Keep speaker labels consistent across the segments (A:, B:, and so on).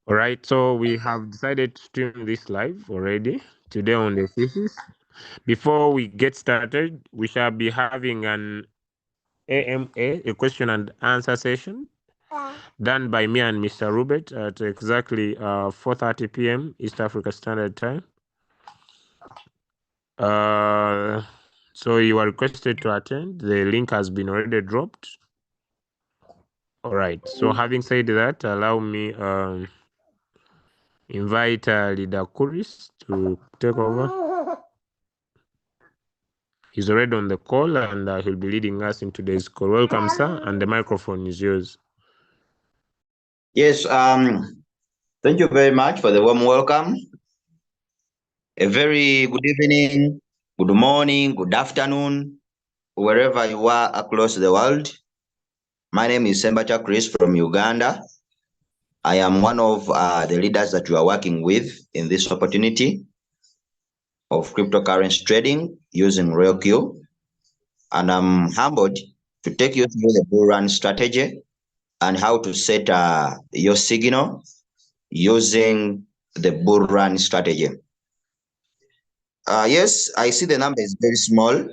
A: All right, so we have decided to stream this live already today on the 5th. Before we get started, we shall be having an AMA, a question and answer session, done by me and Mr. Rubert at exactly 4:30 p.m. East Africa Standard Time. So you are requested to attend. The link has been already dropped. All right. So having said that, allow me invite Leader Kuris to take over. He's already on the call and he'll be leading us in today's call. Welcome, sir, and the microphone is yours.
B: Yes, thank you very much for the warm welcome. A very good evening, good morning, good afternoon, wherever you are across the world. My name is Sembacha Chris from Uganda. I am one of the leaders that you are working with in this opportunity of cryptocurrency trading using RealQ. And I'm humbled to take you through the bull run strategy and how to set your signal using the bull run strategy. Yes, I see the number is very small.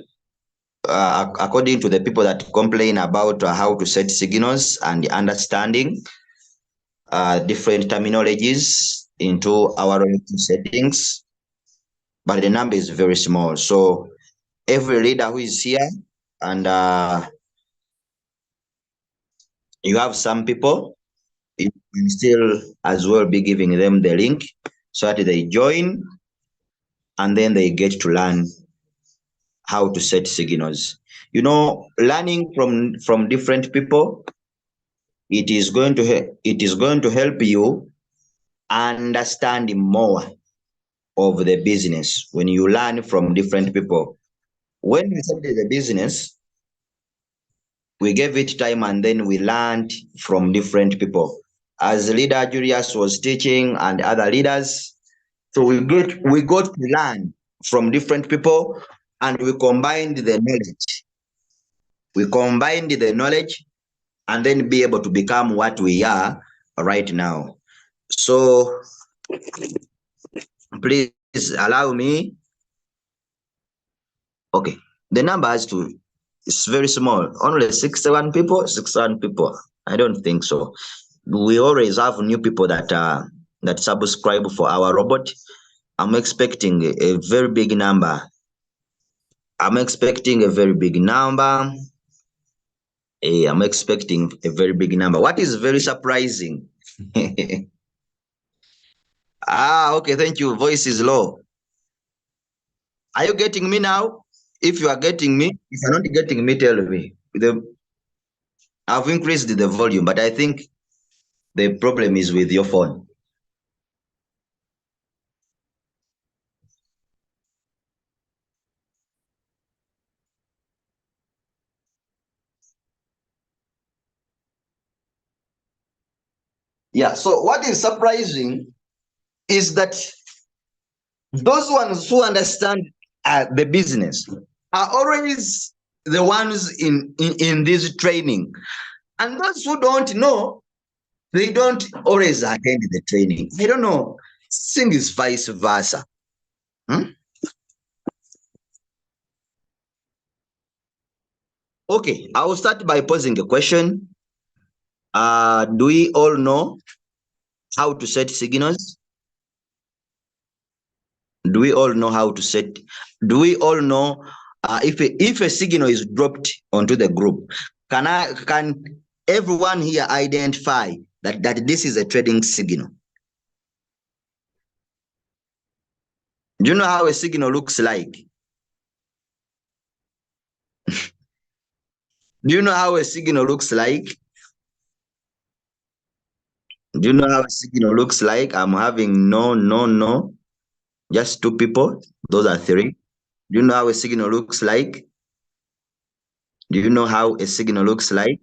B: According to the people that complain about how to set signals and understanding different terminologies into our relative settings, but the number is very small. So every leader who is here, and you have some people, you can still as well be giving them the link so that they join and then they get to learn how to set signals. You know, learning from different people, it is going to help you understand more of the business when you learn from different people. When we started the business, we gave it time and then we learned from different people. As leader Julius was teaching and other leaders, so we got to learn from different people and we combined the knowledge. We combined the knowledge and then be able to become what we are right now. So please allow me. Okay, the number has to, it's very small, only 61 people. 61 people, I don't think so. We always have new people that that subscribe for our robot. I'm expecting a very big number. I'm expecting a very big number. I'm expecting a very big number. What is very surprising? Okay, thank you. Voice is low. Are you getting me now? If you are getting me, if you're not getting me, tell me. I've increased the volume, but I think the problem is with your phone. Yeah, so what is surprising is that those ones who understand the business are always the ones in this training. And those who don't know, they don't always attend the training. I don't know. Thing is vice versa. Okay, I will start by posing a question. Do we all know how to set signals? Do we all know how to set? Do we all know if a signal is dropped onto the group? Can everyone here identify that this is a trading signal? Do you know how a signal looks like? Do you know how a signal looks like? Do you know how a signal looks like? I'm having no. Just two people. Those are three. Do you know how a signal looks like? Do you know how a signal looks like?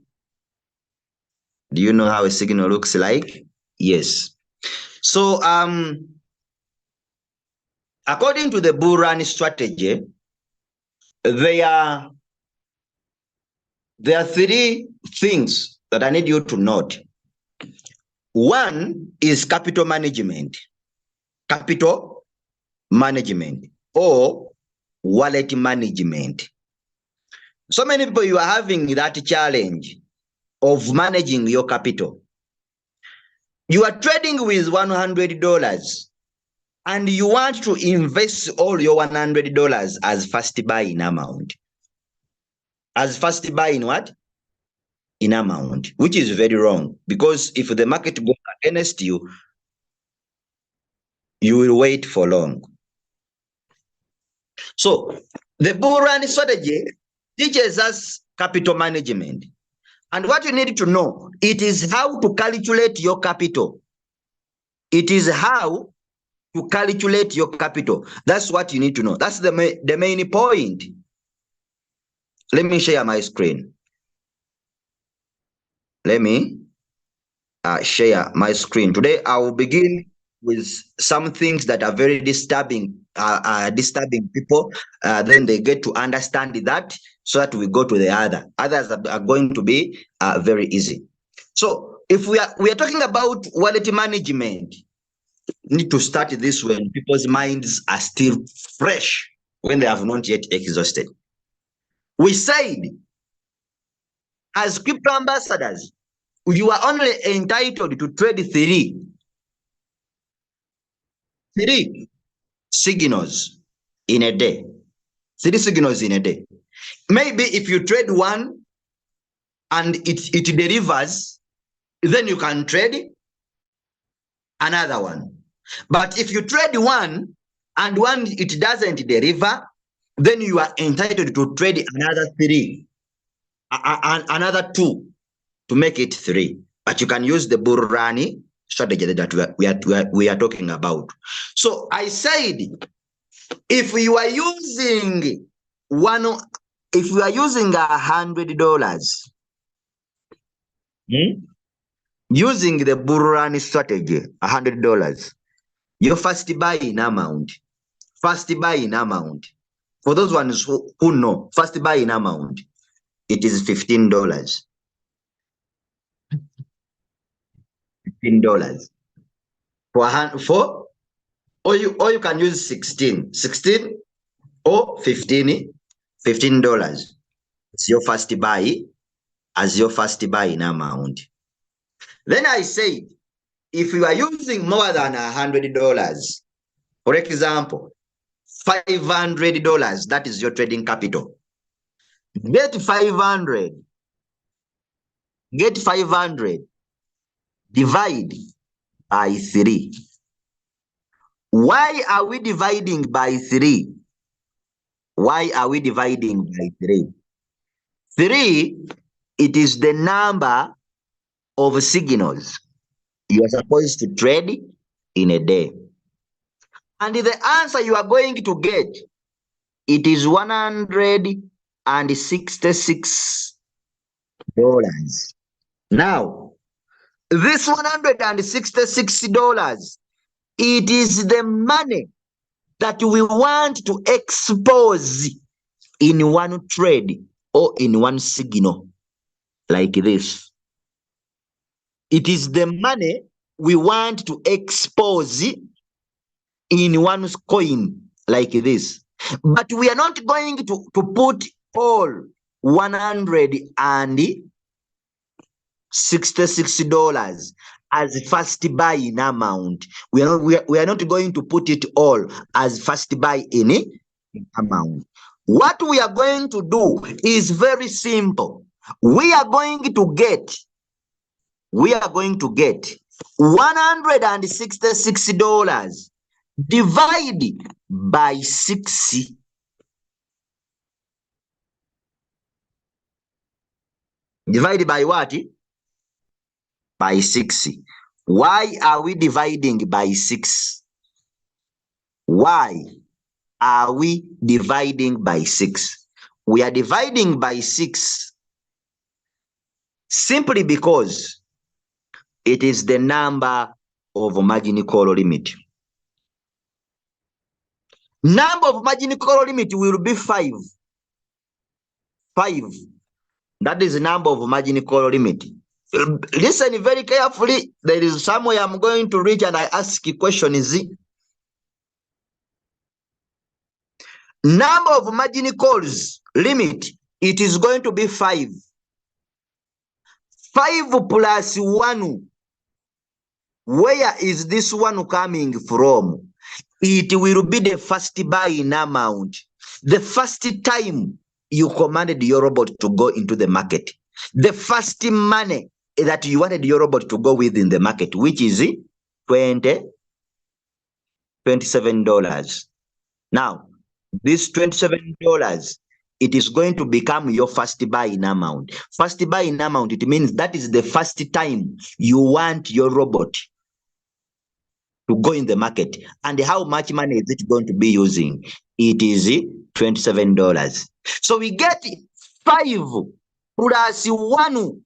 B: Do you know how a signal looks like? Yes. So according to the bull run strategy, there are three things that I need you to note. One is capital management, or wallet management. So many people, you are having that challenge of managing your capital. You are trading with $100 and you want to invest all your $100 as first buy in amount. As first buy in what? In amount, which is very wrong, because if the market goes against you, you will wait for long. So the bull run strategy teaches us capital management. And what you need to know, it is how to calculate your capital. It is how to calculate your capital. That's what you need to know. That's the main point. Let me share my screen. Let me share my screen. Today, I will begin with some things that are very disturbing people. Then they get to understand that, so that we go to the other. Others are going to be very easy. So if we are talking about wallet management, need to start this when people's minds are still fresh, when they have not yet exhausted. We said, as crypto ambassadors, you are only entitled to trade three signals in a day. 3 signals in a day. Maybe if you trade one and it delivers, then you can trade another one. But if you trade one and one it doesn't deliver, then you are entitled to trade another 3, another 2 to make it 3. But you can use the bull run strategy that we are talking about. So I said, if you are using $100, using the bull run strategy, $100, your first buy in amount. For those ones who know, first buy in amount, it is $15. $15 for or you can use 16 or 15. $15. It's your first buy as your first buy in amount. Then I said, if you are using more than $100, for example, $500, that is your trading capital. Get 500, divide by 3. Why are we dividing by 3? Why are we dividing by 3? 3, it is the number of signals you are supposed to trade in a day. And the answer you are going to get, it is $166. Now, this $166, it is the money that we want to expose in one trade or in one signal like this. It is the money we want to expose in one coin like this. But we are not going to put all $166 as first buy in amount. We are not going to put it all as first buy in amount. What we are going to do is very simple. We are going to get $166 divided by 6. Divided by what? By 6. Why are we dividing by 6? Why are we dividing by 6? We are dividing by 6 simply because it is the number of margin call limit. Number of margin call limit will be 5. 5. That is the number of margin call limit. Listen very carefully. There is somewhere I'm going to reach and I ask a question is number of margin calls limit. It is going to be 5. 5 plus 1. Where is this one coming from? It will be the first buying amount. The first time you commanded your robot to go into the market. The first money that you wanted your robot to go with in the market, which is $27. Now, this $27, it is going to become your first buying amount. First buying amount, it means that is the first time you want your robot to go in the market. And how much money is it going to be using? It is $27. So we get 5 plus 1.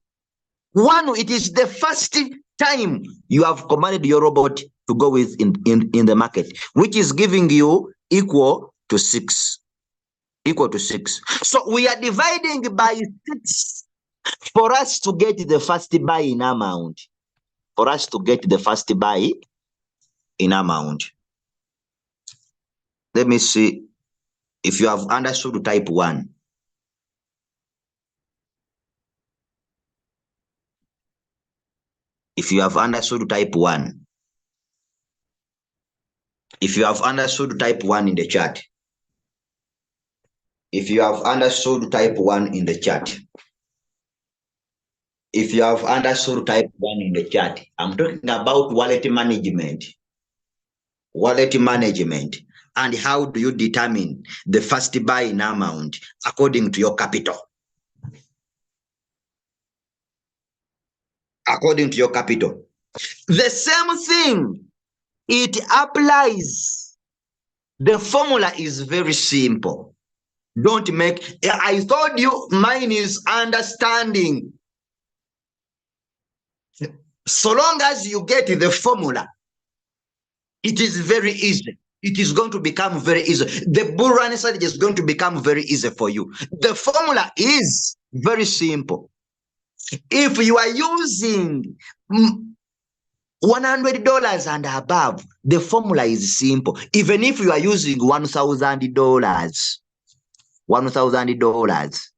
B: 1, it is the first time you have commanded your robot to go with in the market, which is giving you equal to 6. Equal to 6. So we are dividing by 6 for us to get the first buying amount. For us to get the first buy in amount. Let me see if you have understood type 1. If you have understood type 1. If you have understood type 1 in the chat. If you have understood type 1 in the chat. If you have understood type 1 in the chat. I'm talking about wallet management. Wallet management. And how do you determine the first buying amount according to your capital? According to your capital. The same thing, it applies. The formula is very simple. Don't make, I told you mine is understanding. So long as you get the formula, it is very easy. It is going to become very easy. The bull run strategy is going to become very easy for you. The formula is very simple. If you are using $100 and above, the formula is simple. Even if you are using $1,000, $1,000,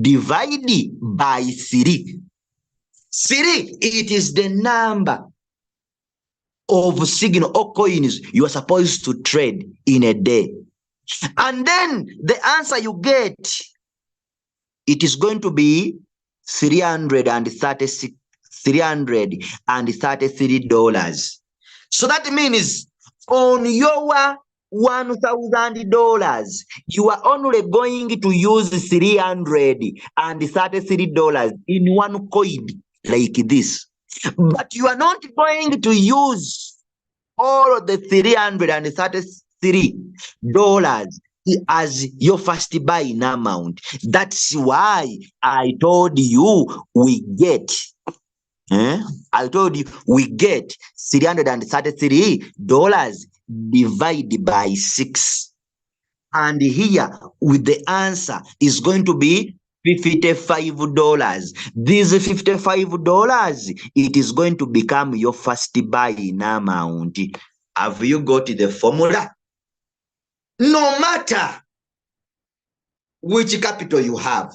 B: divide by 3. 3, it is the number of signal or coins you are supposed to trade in a day. And then the answer you get, it is going to be $333. So that means on your $1,000, you are only going to use $333 in one coin like this. But you are not going to use all of the $333 as your first buying amount. That's why I told you we get. I told you we get $333 divided by 6. And here with the answer is going to be $55. This $55, it is going to become your first buying amount. Have you got the formula? No matter which capital you have,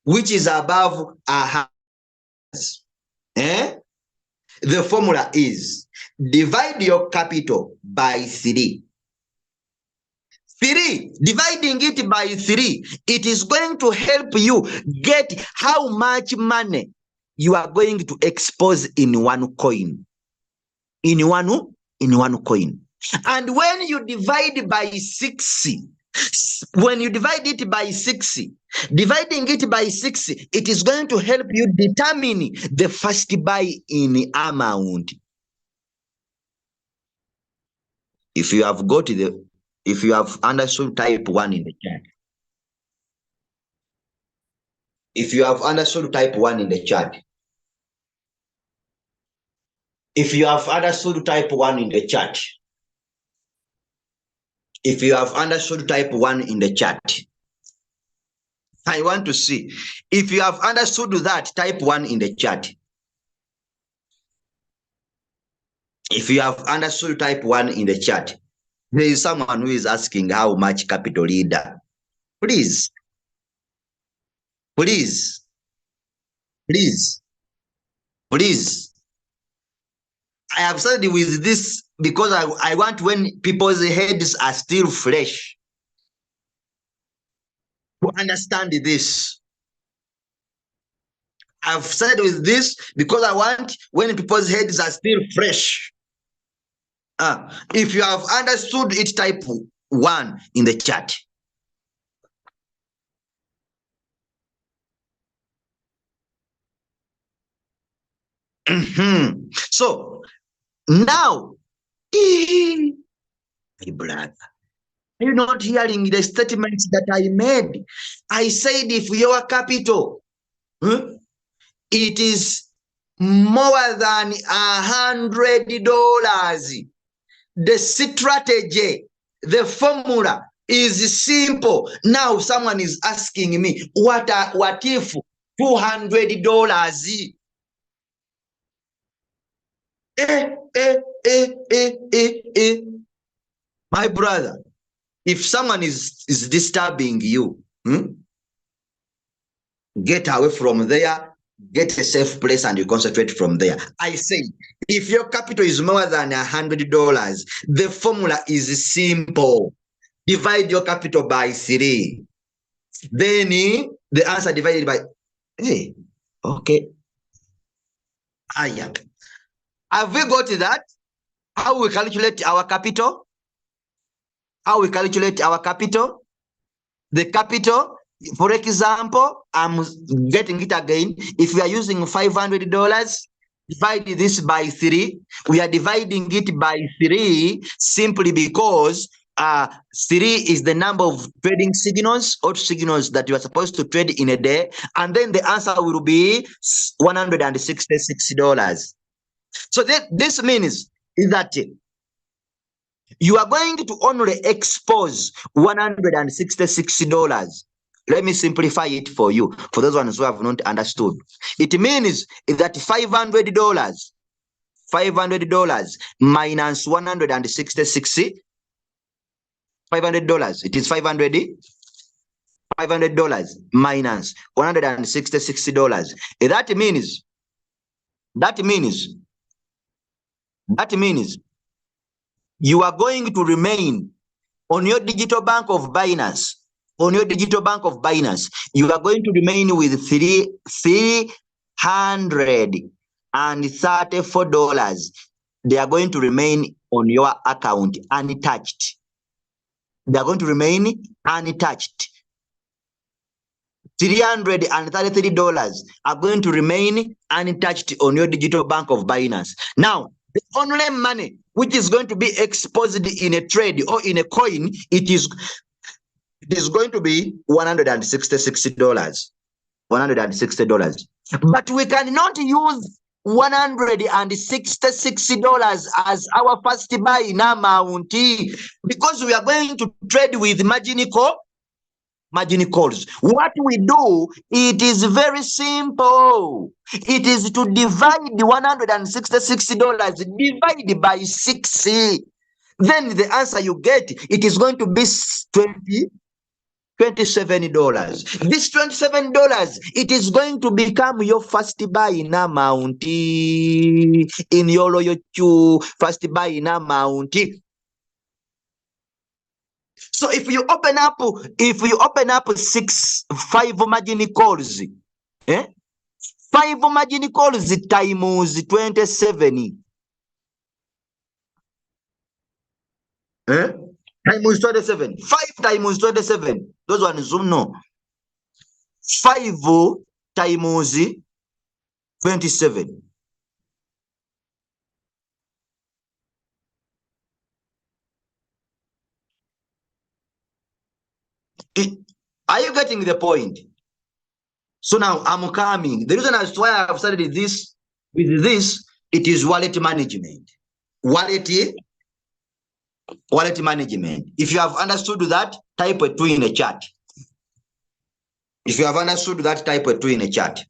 B: which is above the formula is divide your capital by 3. 3, dividing it by 3, it is going to help you get how much money you are going to expose in one coin. In one coin. And when you divide by 6, when you divide it by 6, dividing it by 6, it is going to help you determine the first buy in amount. If you have got if you have understood type 1 in the chat. If you have understood type 1 in the chat. If you have understood type 1 in the chat. If you have understood type 1 in the chat. I want to see. If you have understood that, type 1 in the chat. If you have understood, type 1 in the chat. There is someone who is asking how much capital leader. Please, please, please, please. I have started with this because I want when people's heads are still fresh to understand this. I've started with this because I want when people's heads are still fresh. If you have understood it, type 1 in the chat. So now, my brother, are you not hearing the statements that I made? I said if your capital, it is more than $100, the strategy, the formula is simple. Now someone is asking me, what if $200? My brother, if someone is disturbing you, get away from there, get a safe place, and you concentrate from there. I say, if your capital is more than $100, the formula is simple. Divide your capital by 3. Then the answer divided by, hey, okay. Have we got that? How we calculate our capital? How we calculate our capital? The capital, for example, I'm getting it again. If we are using $500, divide this by 3. We are dividing it by 3 simply because 3 is the number of trading signals or signals that you are supposed to trade in a day. And then the answer will be $166. So this means that you are going to only expose $166. Let me simplify it for you, for those ones who have not understood. It means that $500 minus 166, $500, it is $500 minus $166. That means you are going to remain on your digital bank of Binance. On your digital bank of Binance, you are going to remain with $334. They are going to remain on your account untouched. They are going to remain untouched. $333 are going to remain untouched on your digital bank of Binance. Now, the only money which is going to be exposed in a trade or in a coin, it is going to be $166. $160. But we cannot use $166 as our first buy in amount because we are going to trade with margin calls. What we do, it is very simple. It is to divide the $166 divide by 6. Then the answer you get, it is going to be $27. This $27, it is going to become your first buy in amount in your loyal first buy in amount. So if you open up 5 margin calls, 5 margin calls times 27. Times 27. 5 times 27. Those ones no. 5 times 27. Are you getting the point? So now I'm coming. The reason as to why I've started this with this, it is wallet management. Wallet management. If you have understood that, type a 2 in the chat. If you have understood that, type a 2 in a chat.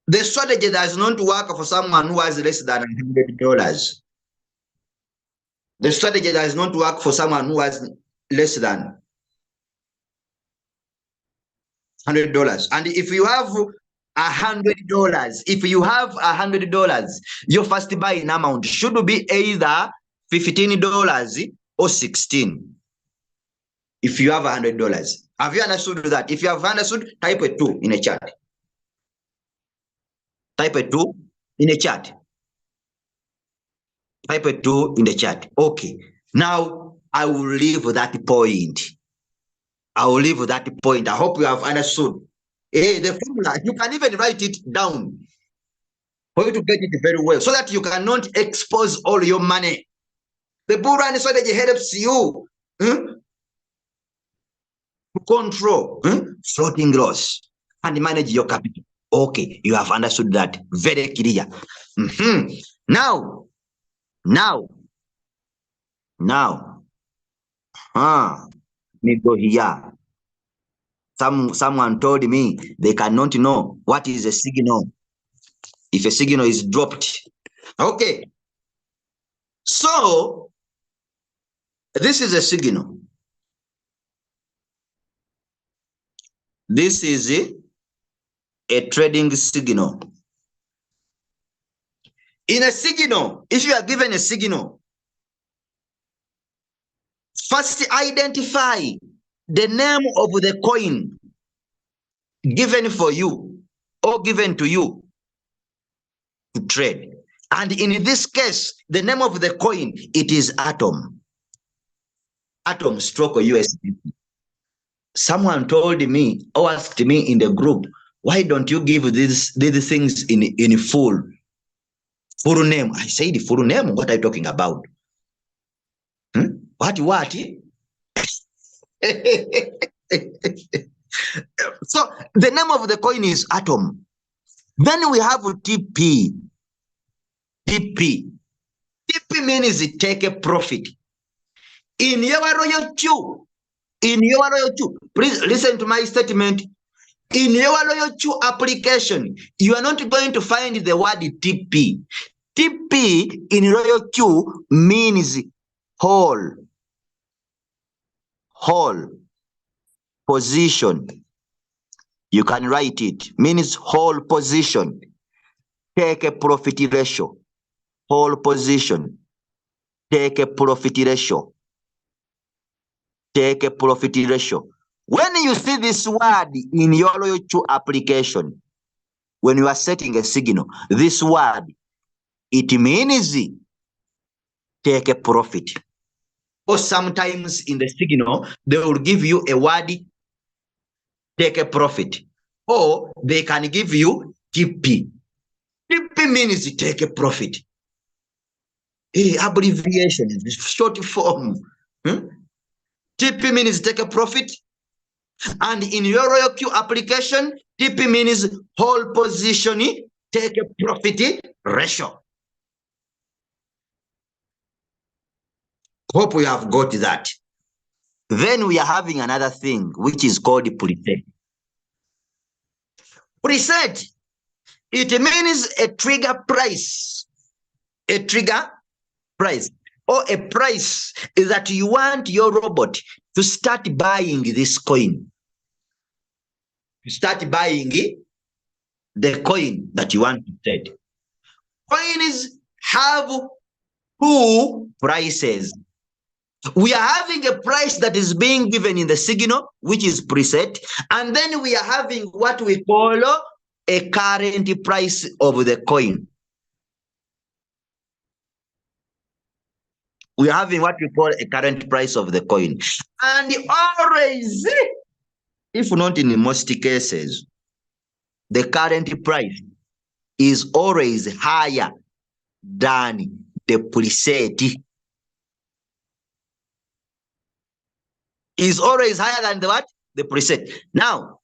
B: The strategy does not work for someone who has less than $100. The strategy does not work for someone who has less than $100. And if you have $100, your first buying amount should be either $15 or 16. If you have $100, have you understood that? If you have understood, type a 2 in a chat. Type a 2 in a chat. Type a 2 in the chat. Okay. Now I will leave that point. I will leave that point. I hope you have understood. The formula, you can even write it down for you to get it very well so that you cannot expose all your money. The bull run strategy helps you to control floating loss and manage your capital. Okay, you have understood that very clear. Now, let me go here. Someone told me they cannot know what is a signal if a signal is dropped. Okay, so this is a signal. This is a trading signal. In a signal, if you are given a signal, first identify the name of the coin given for you or given to you to trade. And in this case, the name of the coin, it is Atom. Atom stroke USD. Someone told me or asked me in the group, why don't you give these things in full name? I said, full name? What are you talking about? What? So the name of the coin is Atom. Then we have TP. TP means take a profit. In your royal Q, please listen to my statement. In your royal Q application, you are not going to find the word TP. TP in royal Q means whole position. You can write it. Means whole position. Take a profit ratio. Whole position. Take a profit ratio. Take a profit ratio. When you see this word in your loyalty application, when you are setting a signal, this word, it means take a profit. Or sometimes in the signal, they will give you a word, take a profit. Or they can give you TP. TP means take a profit. Abbreviation, short form. TP means take a profit. And in your royal Q application, TP means whole position, take a profit ratio. Hope we have got that. Then we are having another thing, which is called preset. Preset, it means a trigger price. A trigger price, or a price that you want your robot to start buying this coin. To start buying the coin that you want to trade. Coins have two prices. We are having a price that is being given in the signal, which is preset, and then we are having what we call a current price of the coin. We are having what we call a current price of the coin. And always, if not in most cases, the current price is always higher than the preset. Is always higher than the what? The preset. Now,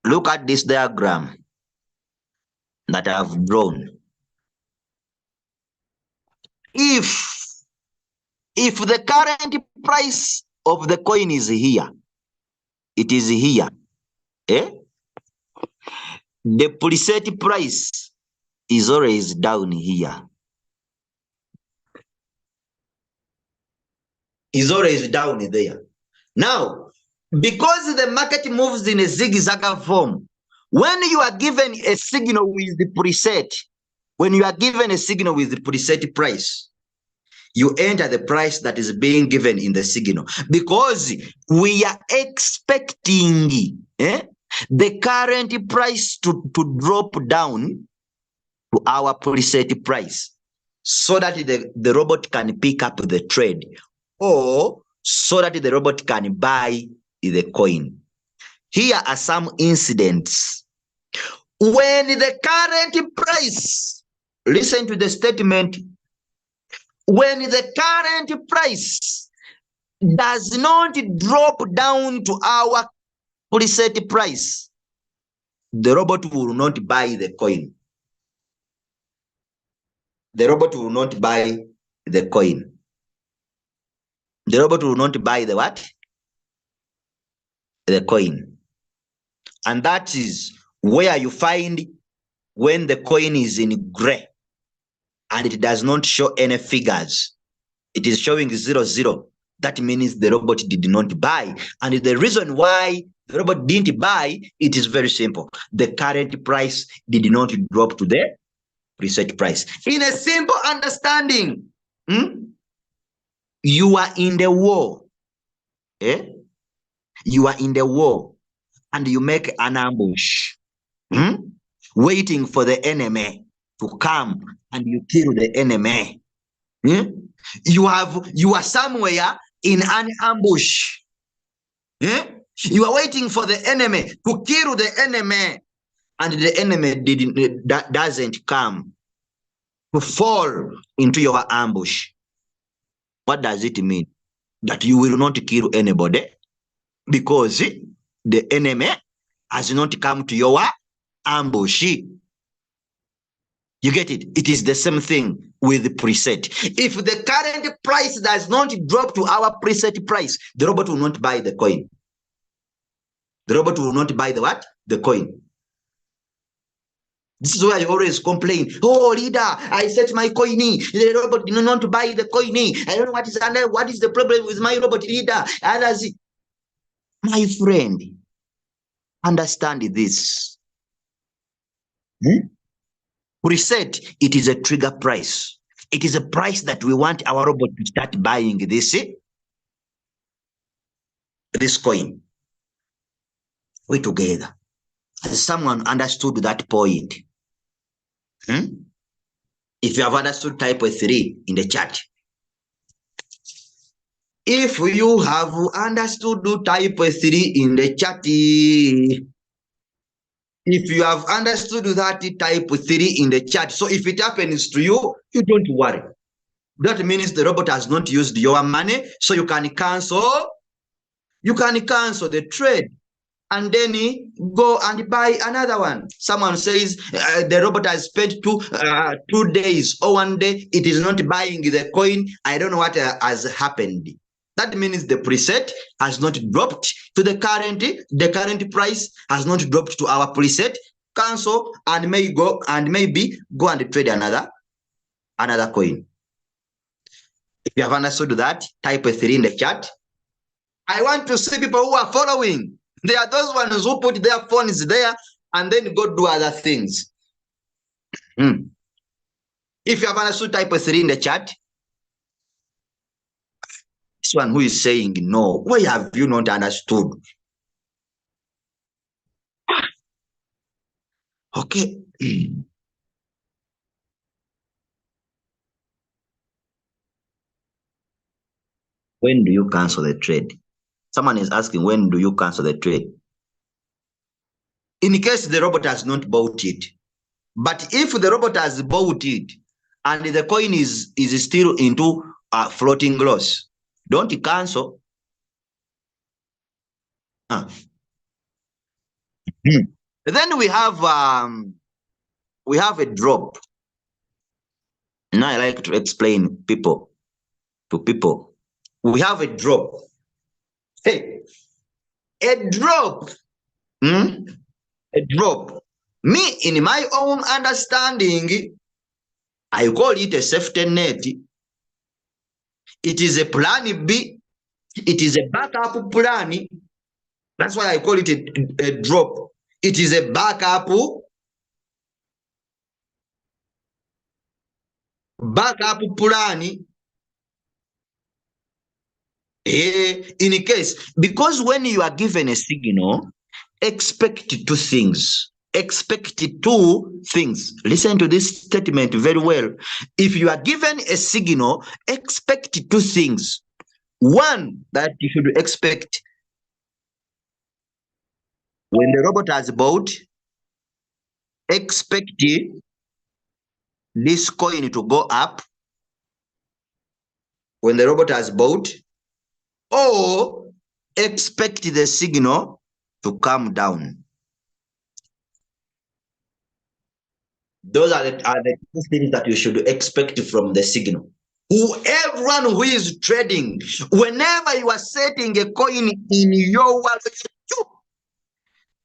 B: look at this diagram that I have drawn. If If the current price of the coin is here, it is here, eh? The preset price is always down here. Is always down there. Now, because the market moves in a zigzag form, when you are given a signal with the preset, when you are given a signal with the preset price, you enter the price that is being given in the signal, because we are expecting the current price to drop down to our preset price, so that the robot can pick up the trade, or so that the robot can buy the coin. Here are some incidents. When the current price, listen to the statement, when the current price does not drop down to our preset price, the robot will not buy the coin. The robot will not buy the coin. The robot will not buy the what? The coin. And that is where you find when the coin is in gray and it does not show any figures, it is showing 00. That means the robot did not buy. And the reason why the robot didn't buy, it is very simple. The current price did not drop to the preset price. In a simple understanding, you are in the war. You are in the war and you make an ambush, waiting for the enemy to come and you kill the enemy. You are somewhere in an ambush. You are waiting for the enemy to kill the enemy, and the enemy doesn't come to fall into your ambush. What does it mean? That you will not kill anybody because the enemy has not come to your ambush. You get it? It is the same thing with the preset. If the current price does not drop to our preset price, the robot will not buy the coin. The robot will not buy the what? The coin. This is why I always complain. Oh, leader, I set my coin. The robot did not want to buy the coin. I don't know what is under. What is the problem with my robot, leader? Others, my friend, understand this. Preset, it is a trigger price. It is a price that we want our robot to start buying this coin. We together. Has someone understood that point? If you have understood, type 3 in the chat. If you have understood, type 3 in the chat. If you have understood that, type 3 in the chat. So if it happens to you, you don't worry. That means the robot has not used your money, so you can cancel. You can cancel the trade and then go and buy another one. Someone says the robot has spent 2 days or 1 day. It is not buying the coin. I don't know what has happened. That means the preset has not dropped to the current price has not dropped to our preset. Cancel and maybe go and trade another coin. If you have understood that, type 3 in the chat. I want to see people who are following. There are those ones who put their phones there and then go do other things. If you have understood, type 3 in the chat. This one who is saying no, why have you not understood? Okay. When do you cancel the trade? Someone is asking, when do you cancel the trade? In case the robot has not bought it. But if the robot has bought it and the coin is still into floating loss, don't cancel. Then we have a drop. Now I like to explain to people we have a drop. Hey, a drop. A drop. Me, in my own understanding, I call it a safety net. It is a plan B. It is a backup plan. That's why I call it a drop. It is a backup plan. In case, because when you are given a signal, expect two things. Expect two things. Listen to this statement very well. If you are given a signal, expect two things. One, that you should expect when the robot has bought, expect this coin to go up when the robot has bought, or expect the signal to come down. Those are the two things that you should expect from the signal. Everyone who is trading, whenever you are setting a coin in your wallet, you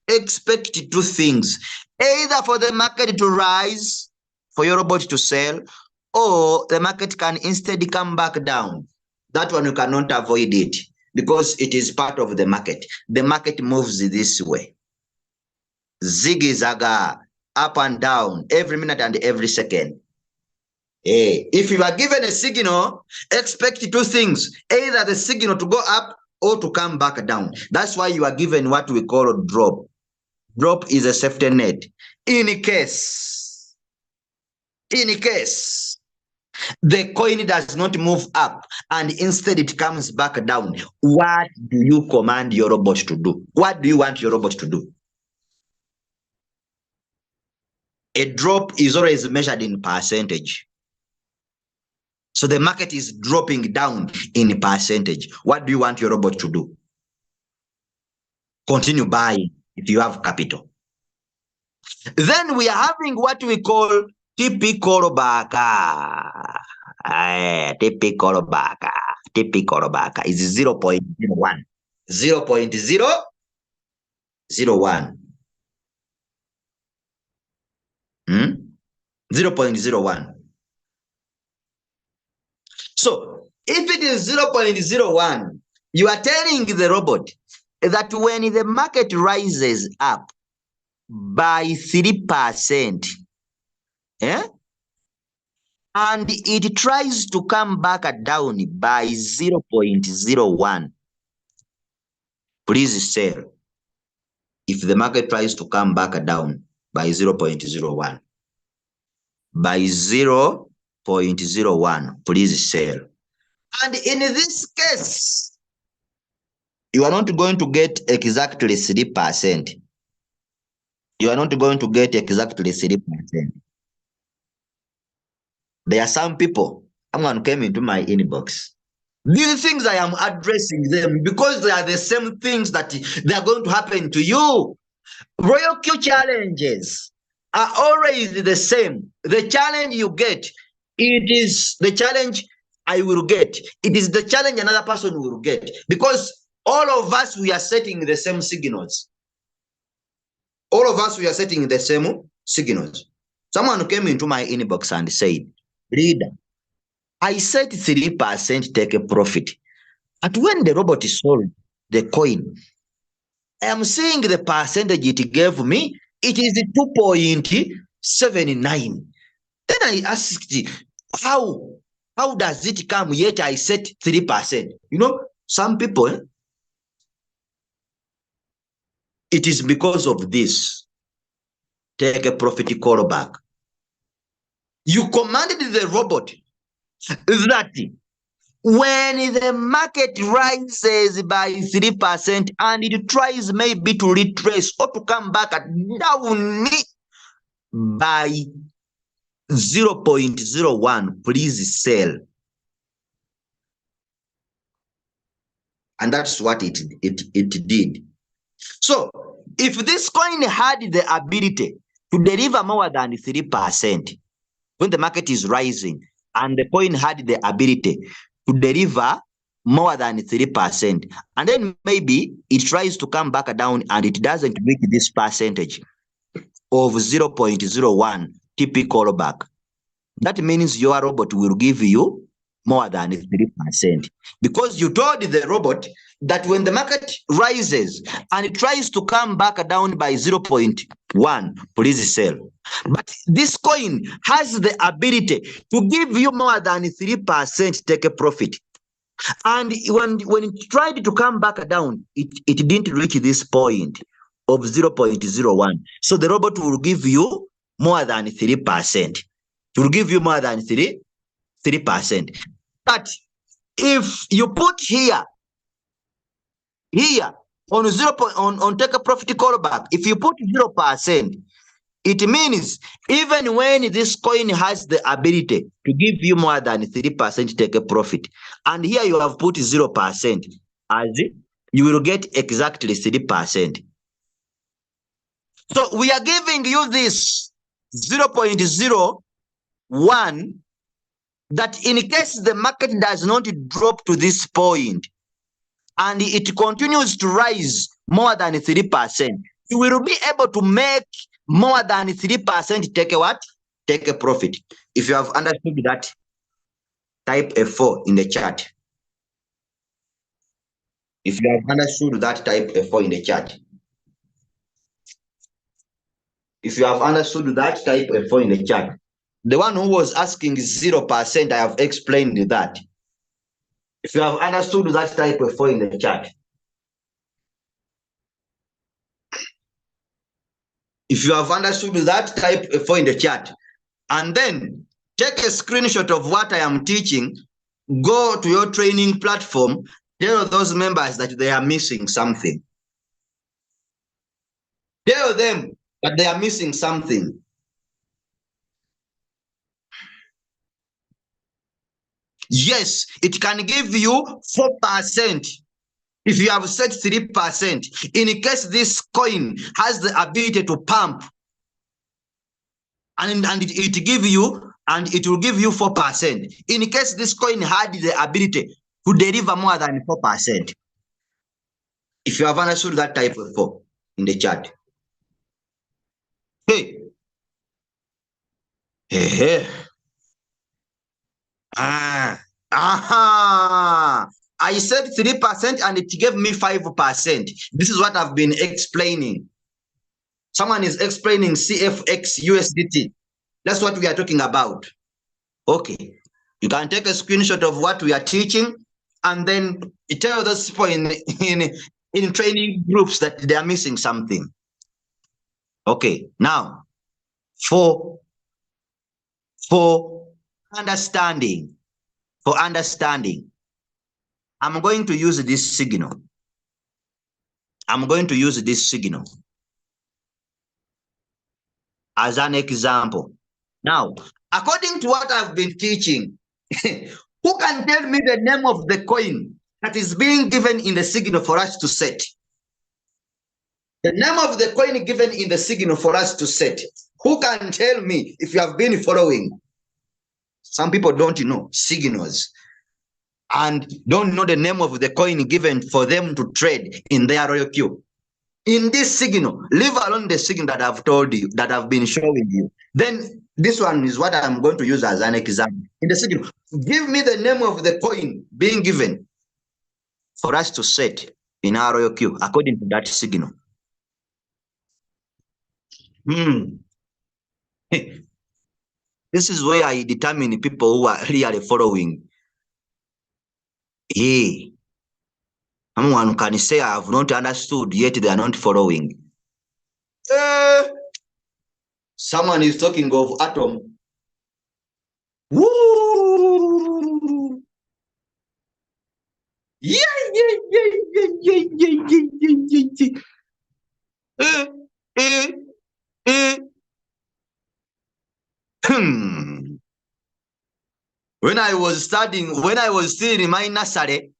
B: expect two things: either for the market to rise, for your robot to sell, or the market can instead come back down. That one you cannot avoid it because it is part of the market. The market moves this way. Ziggy-zaga, up and down, every minute and every second. If you are given a signal, expect two things: either the signal to go up or to come back down. That's why you are given what we call a drop. Drop is a safety net. In case the coin does not move up and instead it comes back down, what do you command your robot to do? What do you want your robot to do? A drop is always measured in percentage. So the market is dropping down in percentage. What do you want your robot to do? Continue buying if you have capital. Then we are having what we call typical baka. Typical baka is 0.01. 0.001. 0.01. So if it is 0.01, you are telling the robot that when the market rises up by 3%, and it tries to come back down by 0.01, please sell. If the market tries to come back down by 0.01, by 0.01, please sell. And in this case, you are not going to get exactly 3%. You are not going to get exactly 3%. There are some people, someone came into my inbox. These things I am addressing them because they are the same things that they are going to happen to you. Royal Q challenges are always the same. The challenge you get, it is the challenge I will get. It is the challenge another person will get, because all of us, we are setting the same signals. All of us, we are setting the same signals. Someone came into my inbox and said, "Reader, I set 3% take a profit. And when the robot sold the coin, I am seeing the percentage it gave me, it is 2.79. Then I asked, how does it come yet I set 3%? You know, some people, it is because of this. Take a profit callback. You commanded the robot that when the market rises by 3% and it tries maybe to retrace or to come back down by 0.01, please sell. And that's what it did. So if this coin had the ability to deliver more than 3% when the market is rising, and the coin had the ability to deliver more than 3%. And then maybe it tries to come back down and it doesn't reach this percentage of 0.01 TP callback. That means your robot will give you more than 3% because you told the robot that when the market rises and it tries to come back down by 0.1, please sell. But this coin has the ability to give you more than 3% take a profit. And when it tried to come back down, it didn't reach this point of 0.01. So the robot will give you more than 3%. It will give you more than 3%. But if you put here on on take a profit callback, if you put 0%, it means even when this coin has the ability to give you more than 3% take a profit, and here you have put 0%, as you will get exactly 3%. So we are giving you this 0.01 that in case the market does not drop to this point and it continues to rise more than 3%, you will be able to make more than 3% take a what? Take a profit. If you have understood that, type a 4 in the chat. If you have understood that, type a 4 in the chat. If you have understood that, type a 4 in the chat. The one who was asking 0%, I have explained that. If you have understood that, type a 4 in the chat. If you have understood that, type a 4 in the chat. And then take a screenshot of what I am teaching, go to your training platform, tell those members that they are missing something. Tell them that they are missing something. Yes, it can give you 4% if you have set 3%. In case this coin has the ability to pump, and it give you, and it will give you 4%. In case this coin had the ability to deliver more than 4%. If you have understood that, type of 4 in the chat. Hey. Hey. Aha. I said 3% and it gave me 5%. This is what I've been explaining. Someone is explaining CFX USDT. That's what we are talking about. Okay. You can take a screenshot of what we are teaching and then you tell those people in training groups that they are missing something. Okay. Now, for understanding, I'm going to use this signal. I'm going to use this signal as an example. Now, according to what I've been teaching, who can tell me the name of the coin that is being given in the signal for us to set? The name of the coin given in the signal for us to set. Who can tell me if you have been following? Some people don't know signals and don't know the name of the coin given for them to trade in their royal queue. In this signal, leave alone the signal that I've told you, that I've been showing you. Then this one is what I'm going to use as an example. In the signal, give me the name of the coin being given for us to set in our royal queue according to that signal. This is where I determine people who are really following. Hey, someone can say I have not understood, yet they are not following. Someone is talking of atom. Woo! Yeah. When I was studying, when I was still in my nursery,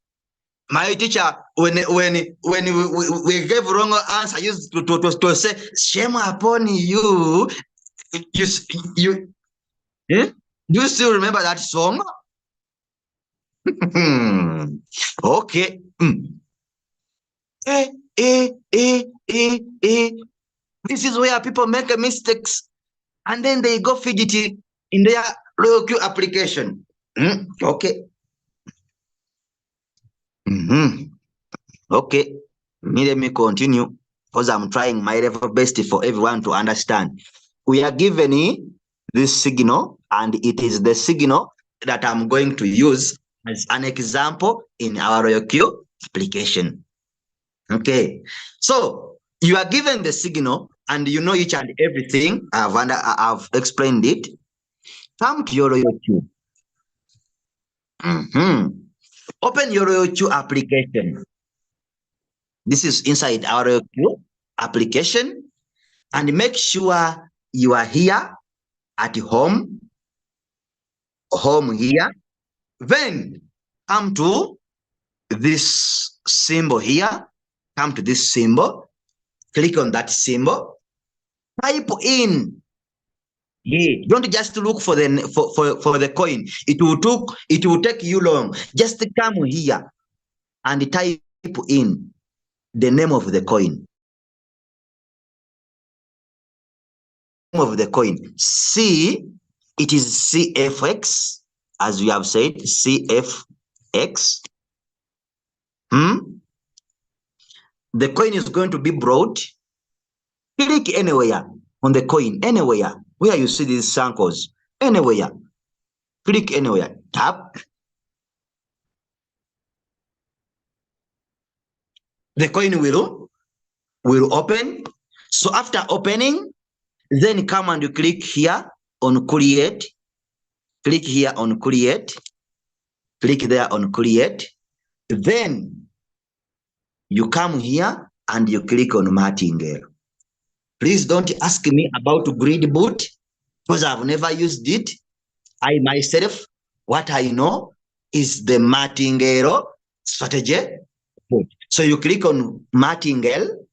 B: my teacher, when we gave wrong answer, used to say, "Shame upon you." You, eh? Do you still remember that song? Okay. Eh, eh, eh, eh, eh. This is where people make mistakes and then they go fidgety in their royal queue application. Okay. Mhm. Okay. Let me continue because I'm trying my level best for everyone to understand. We are given this signal, and it is the signal that I'm going to use as an example in our royal queue application. Okay. So you are given the signal and you know each and everything. I've explained it. Come to your royal queue. Mhm. Open your royal queue application. This is inside our royal queue application, and make sure you are here at home here. Then come to this symbol here. Come to this symbol. Click on that symbol. Type in. Yeah. Don't just look for the coin. It will take you long. Just come here and type in the name of the coin. Of the coin. C, it is CFX, as we have said, CFX. The coin is going to be brought. Click anywhere on the coin, anywhere where you see these circles, anywhere. Click anywhere. Tap. The coin will open. So after opening, then come and you click here on create. Click here on create. Click there on create. Then you come here and you click on martingale. Please don't ask me about grid boot because I've never used it. I myself, what I know is the martingale strategy boot. So you click on martingale.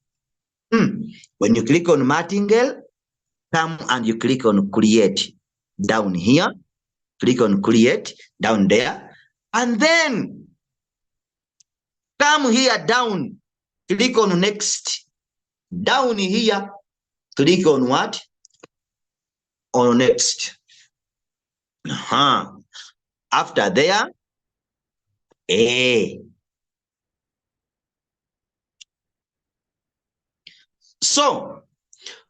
B: When you click on martingale, come and you click on create down here. Click on create down there. And then come here down. Click on next. Down here, click on what? On next. After there, A. So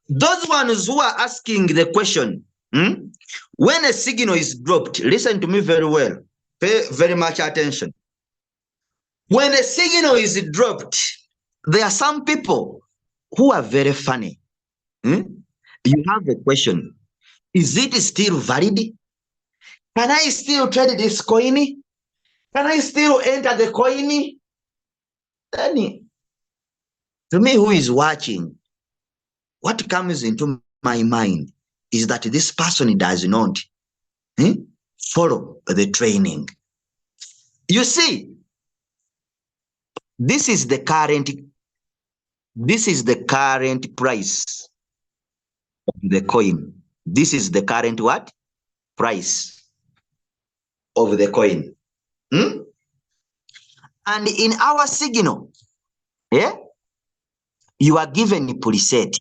B: those ones who are asking the question, when a signal is dropped, listen to me very well. Pay very much attention. When a signal is dropped, there are some people who are very funny. You have a question. Is it still valid? Can I still trade this coin? Can I still enter the coin? Then, to me who is watching, what comes into my mind is that this person does not follow the training. You see, this is the current price of the coin. This is the current what? Price of the coin. And in our signal, you are given a preset.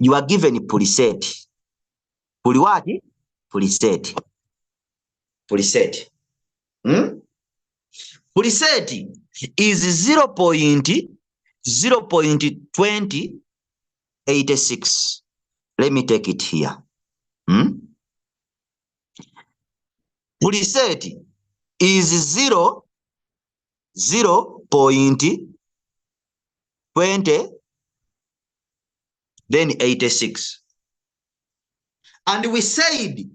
B: You are given a preset. Puri what? Preset. Preset. Preset is 0.2086. Let me take it here. Preset is 0.20 then 86. And we said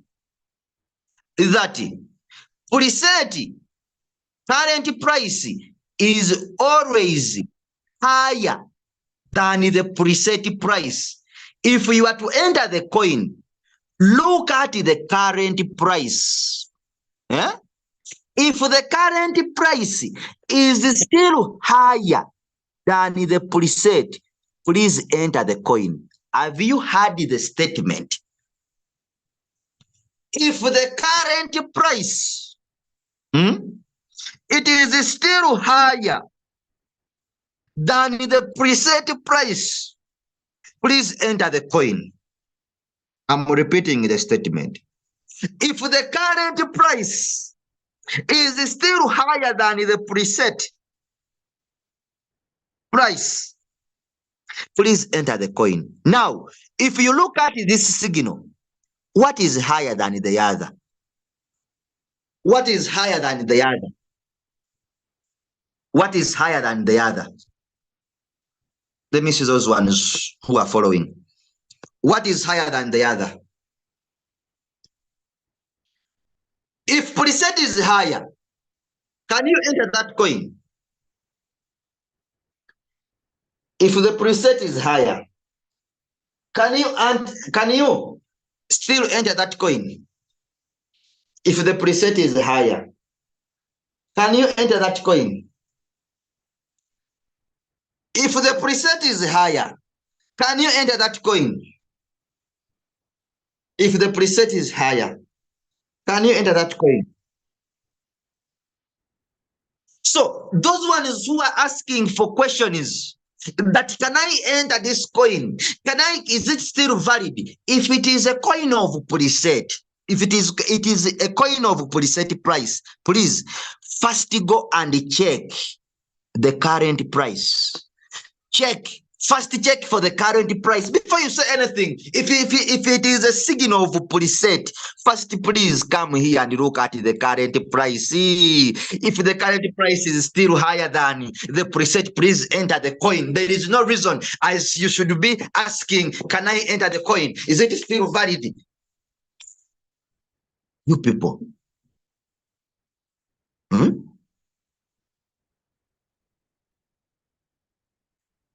B: that preset current price is always higher than the preset price. If you are to enter the coin, look at the current price. If the current price is still higher than the preset, please enter the coin. Have you heard the statement? If the current price It is still higher than the preset price. Please enter the coin. I'm repeating the statement. If the current price is still higher than the preset price, please enter the coin. Now, if you look at this signal, what is higher than the other? What is higher than the other? What is higher than the other? Let me see those ones who are following. What is higher than the other? If preset is higher, can you enter that coin? If the preset is higher, can you still enter that coin? If the preset is higher, can you enter that coin? If the preset is higher, can you enter that coin? If the preset is higher, can you enter that coin? So those ones who are asking for questions that can I enter this coin? Is it still valid? If it is a coin of preset, if it is a coin of preset price, please first go and check the current price. First check for the current price before you say anything. If it is a signal of preset, first please come here and look at the current price. See, if the current price is still higher than the preset, please enter the coin. There is no reason as you should be asking, can I enter the coin? Is it still valid? You people.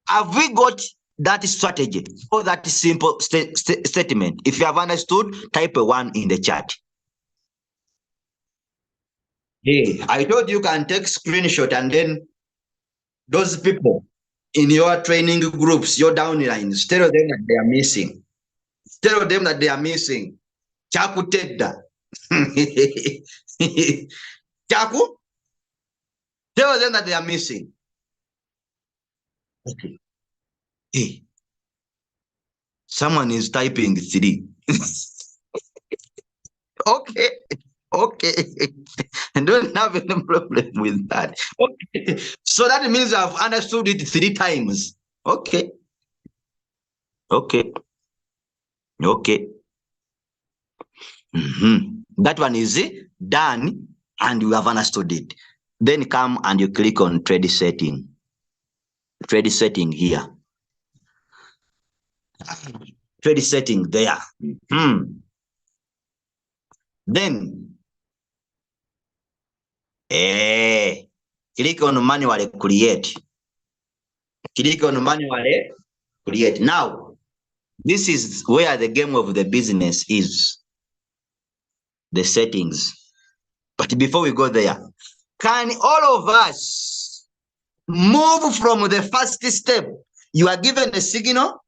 B: Have we got that strategy or that simple statement? If you have understood, type a 1 in the chat. Hey, I told you can take screenshot and then those people in your training groups, your downlines, tell them that they are missing. Tell them that they are missing. Chaku Tedda. Chaku? Tell them that they are missing. Okay. Hey, someone is typing 3. Okay. Okay. And don't have any problem with that. Okay. So that means I've understood it 3 times. Okay. Okay. Okay. That one is done and you have understood it. Then come and you click on trade setting. Trade setting here. Trade setting there. Then click on manually create. Click on manually create. Now, this is where the game of the business is. The settings. But before we go there, can all of us move from the first step? You are given a signal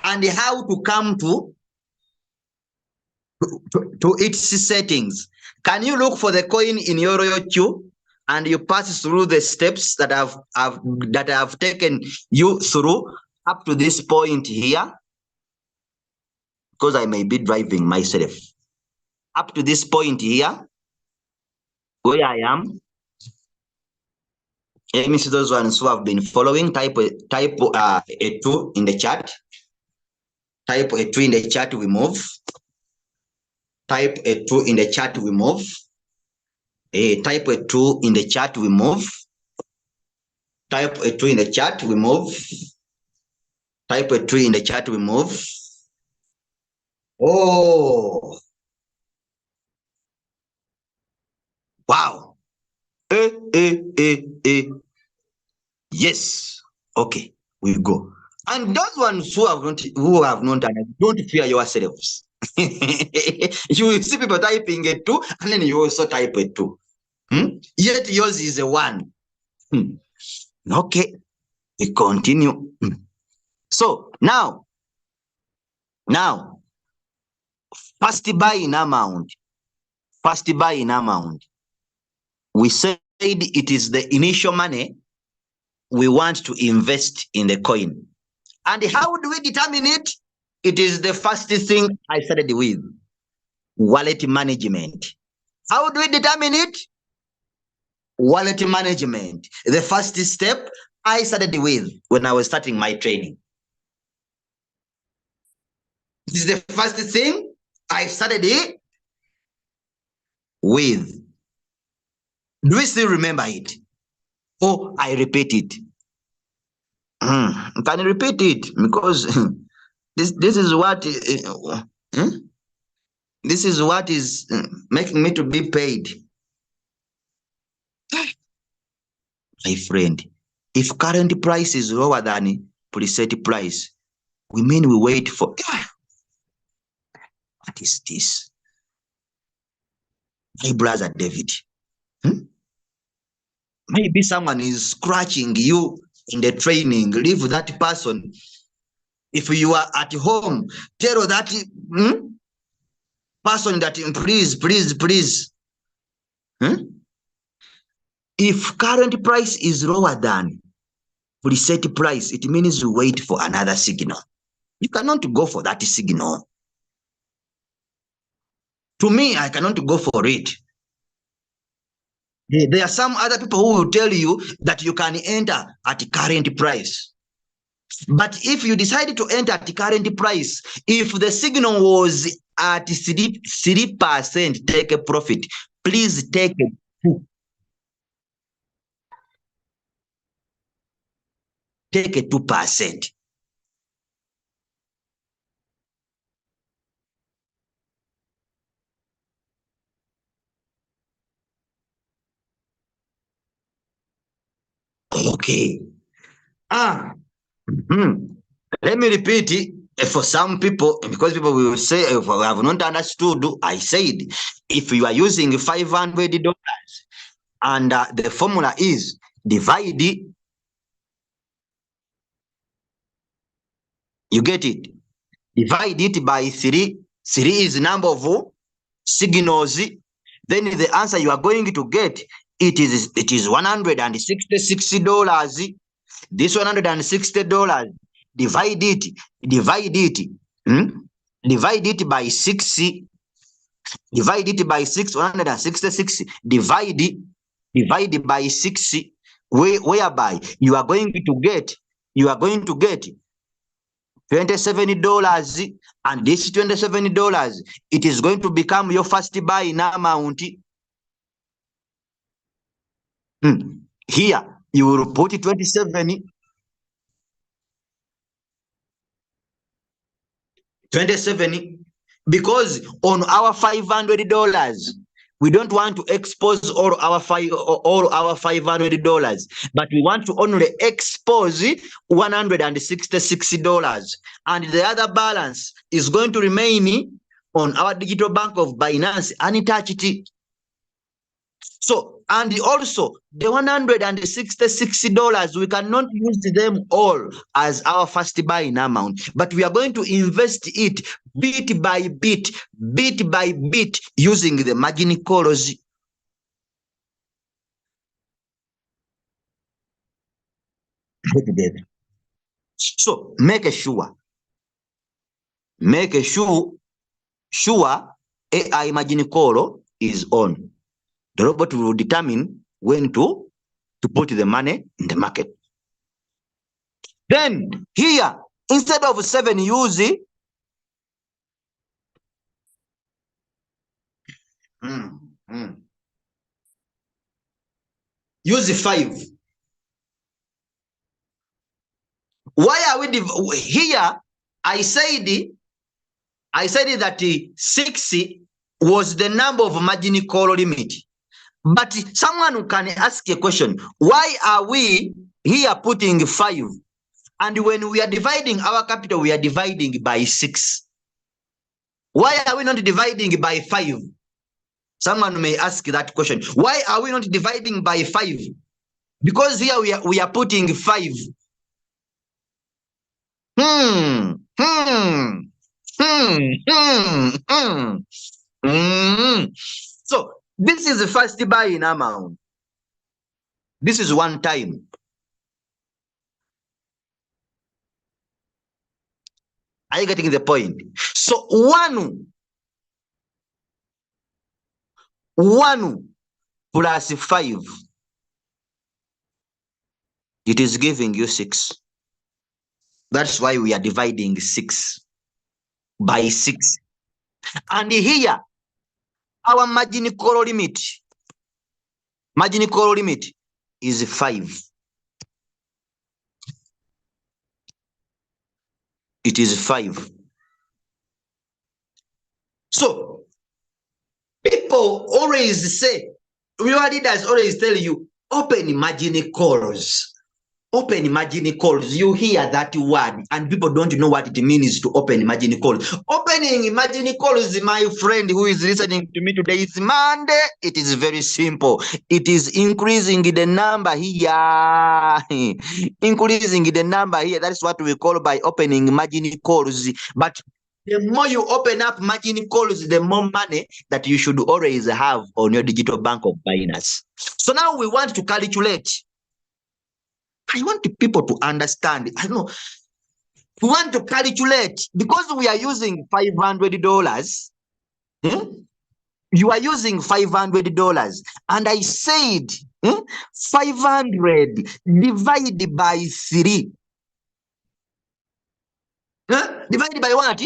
B: and how to come to its settings. Can you look for the coin in your royal queue and you pass through the steps that I've taken you through up to this point here? Because I may be driving myself. Up to this point here, where I am. Let me see those ones who have been following. Type a 2 in the chat. Type a 2 in the chat, we move. Type a 2 in the chat, we move. Type a 2 in the chat, we move. Type a 2 in the chat, we move. Type a 3 in the chat, we move. Oh. Wow. Yes. Okay, we go. And those ones who have not done it, don't fear yourselves. You will see people typing a 2 and then you also type a 2. Yet yours is a 1. Okay, we continue. So now, first buy in amount. First buy in amount. we said it is the initial money we want to invest in the coin. And how do we determine it? It is the first thing I started with, wallet management. How do we determine it? Wallet management. The first step I started with when I was starting my training. This is the first thing I started it with. Do we still remember it? Oh, I repeat it. Can you repeat it? Because this is what this is what is making me to be paid. My friend, if current price is lower than preset price, we mean we wait for what is this? My brother David. Maybe someone is scratching you in the training. Leave that person. If you are at home, tell that person that please. If current price is lower than preset price, it means you wait for another signal. You cannot go for that signal. To me, I cannot go for it. There are some other people who will tell you that you can enter at current price. But if you decide to enter at current price, if the signal was at 3%, take a profit. Please take it. Take a 2%. Okay. Let me repeat it for some people, because people will say, if I have not understood, I said, if you are using $500 and the formula is divide it, you get it? Divide it by 3. 3 is number of signals. Then the answer you are going to get, it is $166. This $160, divide it by 6. Divide it by 6, 166, divide by 6, whereby you are going to get $27, and this $27, it is going to become your first buy in amount. Here you will put 27, because on our $500 we don't want to expose all our $500, but we want to only expose $166, and the other balance is going to remain on our digital bank of Binance untouched. So, and also the $166, we cannot use them all as our first buying amount, but we are going to invest it bit by bit, using the margin calls. So make sure AI margin call is on. The robot will determine when to put the money in the market. Then here, instead of 7, use use 5. Why are we here? I said that 6 was the number of margin call limit. But someone can ask a question, why are we here putting 5? And when we are dividing our capital, we are dividing by 6. Why are we not dividing by 5? Someone may ask that question. Why are we not dividing by 5? Because here we are putting 5. So this is the first buying amount. This is one time. Are you getting the point? So one plus 5, it is giving you 6. That's why we are dividing 6 by 6. And here, our margin call limit is 5. It is 5. So people always say, your leaders always tell you, open margin calls. Open margin calls. You hear that word and people don't know what it means to open margin calls. Opening margin calls, my friend who is listening to me today, is Monday. It is very simple. It is increasing the number here. Increasing the number here. That is what we call by opening margin calls. But the more you open up margin calls, the more money that you should always have on your digital bank of Binance. So now we want to calculate. I want the people to understand. I know we want to calculate because we are using $500. You are using $500, and I said 500 divided by 3. Divided by what?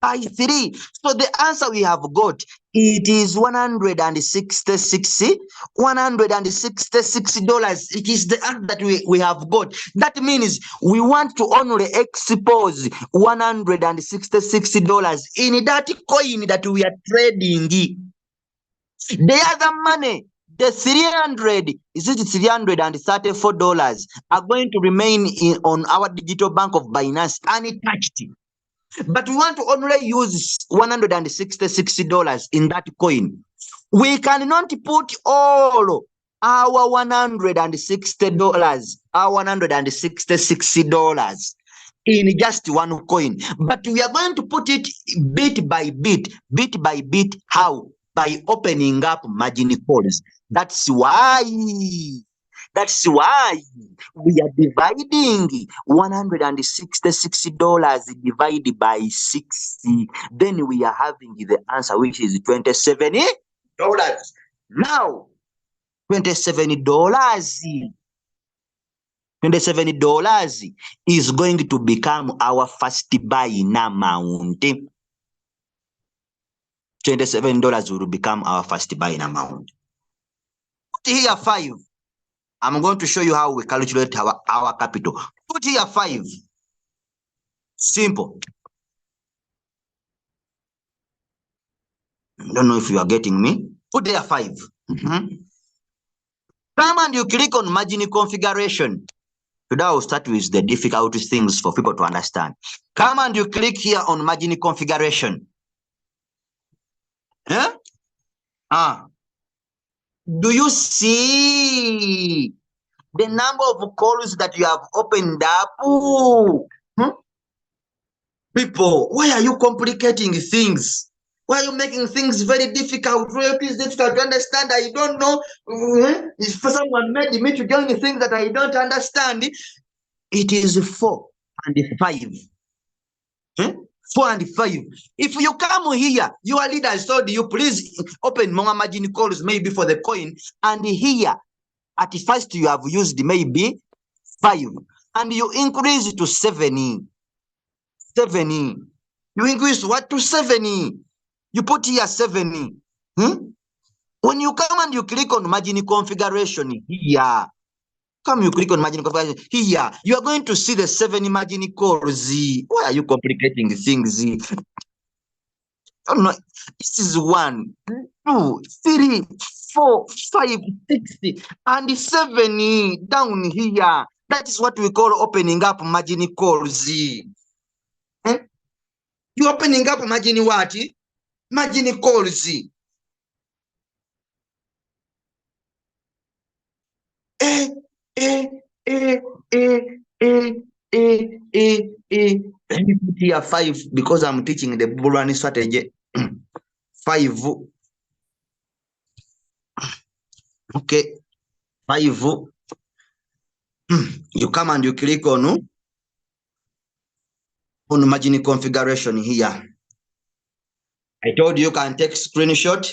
B: By 3. So the answer we have got, it is $166. $166. It is the answer that we have got. That means we want to only expose $166 in that coin that we are trading. The other money, the 300, is it $334, are going to remain on our digital bank of Binance untouched. But we want to only use $166 in that coin. We cannot put all our $166, our $166 in just one coin. But we are going to put it bit by bit. Bit by bit. How? By opening up margin calls. That's why we are dividing $166 divided by 60. Then we are having the answer, which is $27. Now, $27 is going to become our first buy-in amount. $27 will become our first buy-in amount. Put here 5. I'm going to show you how we calculate our capital. Put here 5. Simple. I don't know if you are getting me. Put there 5. Come and you click on margin configuration. Today I'll start with the difficult things for people to understand. Come and you click here on margin configuration. Do you see the number of calls that you have opened up? People, why are you complicating things? Why are you making things very difficult? It is difficult to understand. I don't know. If someone made me to join things that I don't understand, it is 4 and 5. 4 and 5. If you come here, your leader has told you, please open more margin calls, maybe for the coin. And here, at first you have used maybe 5. And you increase to 7. 7. You increase what to 7? You put here 7. When you come and you click on margin configuration here, you click on margin configuration here, you are going to see the 7 margin calls. Why are you complicating things? Oh no, this is 1, 2, 3, 4, 5, 6, and 7 down here. That is what we call opening up margin calls. You opening up margin what? Margin calls. Let me put here 5 because I'm teaching the bull running strategy. 5. Okay. 5. You come and you click on margin configuration here. I told you can take screenshot,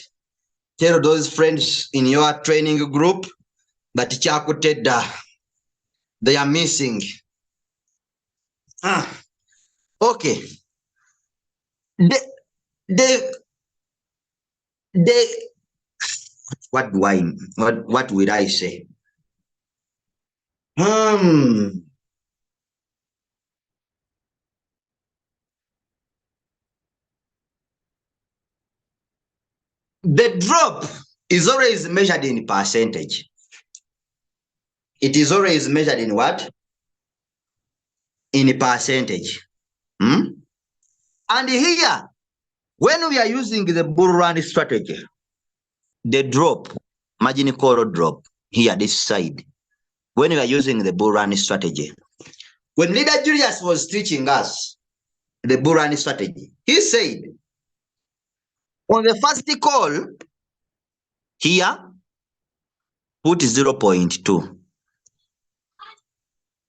B: tell those friends in your training group that Chakuteda, they are missing. Okay. The what will I say? The drop is always measured in percentage. It is always measured in what? In percentage. And here, when we are using the bull run strategy, the drop, margin call drop, here, this side, when we are using the bull run strategy, when Leader Julius was teaching us the bull run strategy, he said, on the first call, here, put 0.2.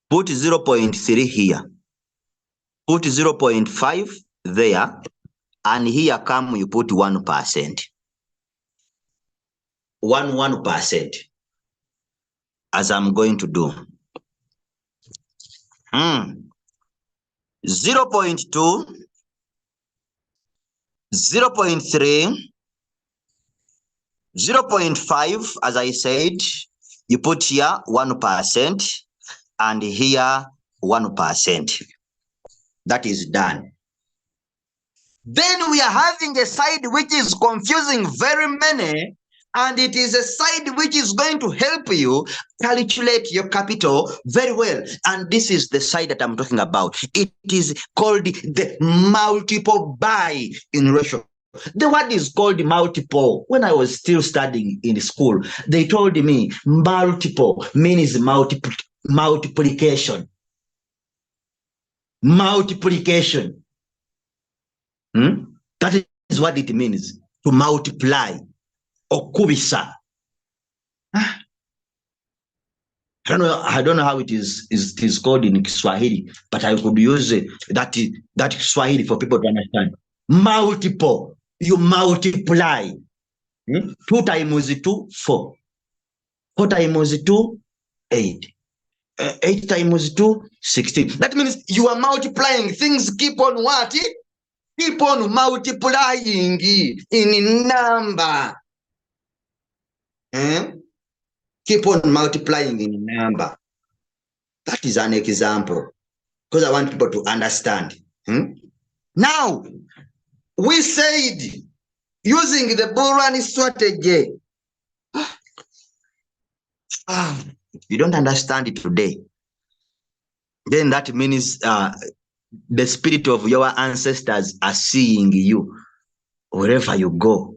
B: Put 0.3 here. Put 0.5 there. And here come you put 1%. 1%. As I'm going to do. 0.2, 0.3, 0.5, as I said, you put here 1% and here 1%. That is done. Then we are having a side which is confusing very many, and it is a side which is going to help you calculate your capital very well. And this is the side that I'm talking about. It is called the multiple buy in ratio. The word is called multiple. When I was still studying in school, they told me multiple means multiplication. Multiplication. That is what it means, to multiply. Okubisa. I don't know how it is called in Swahili, but I could use that Swahili for people to understand. Multiple. You multiply. 2 times 2, 4. 4 times 2, 8. 8 times 2, 16. That means you are multiplying. Things keep on what? Keep on multiplying in number. Keep on multiplying in number. That is an example, because I want people to understand. Now, we said using the bull run strategy. If you don't understand it today, then that means the spirit of your ancestors are seeing you wherever you go.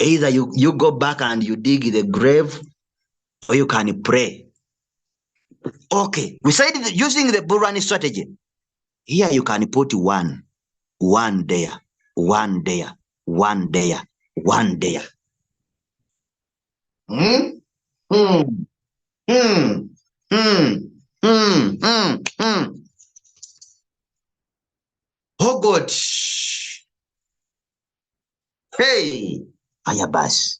B: Either you go back and you dig the grave, or you can pray. Okay, we said using the bull run strategy. Here you can put 1 there, 1 there, 1 there, 1 there. Oh God. Hey, Ayabas.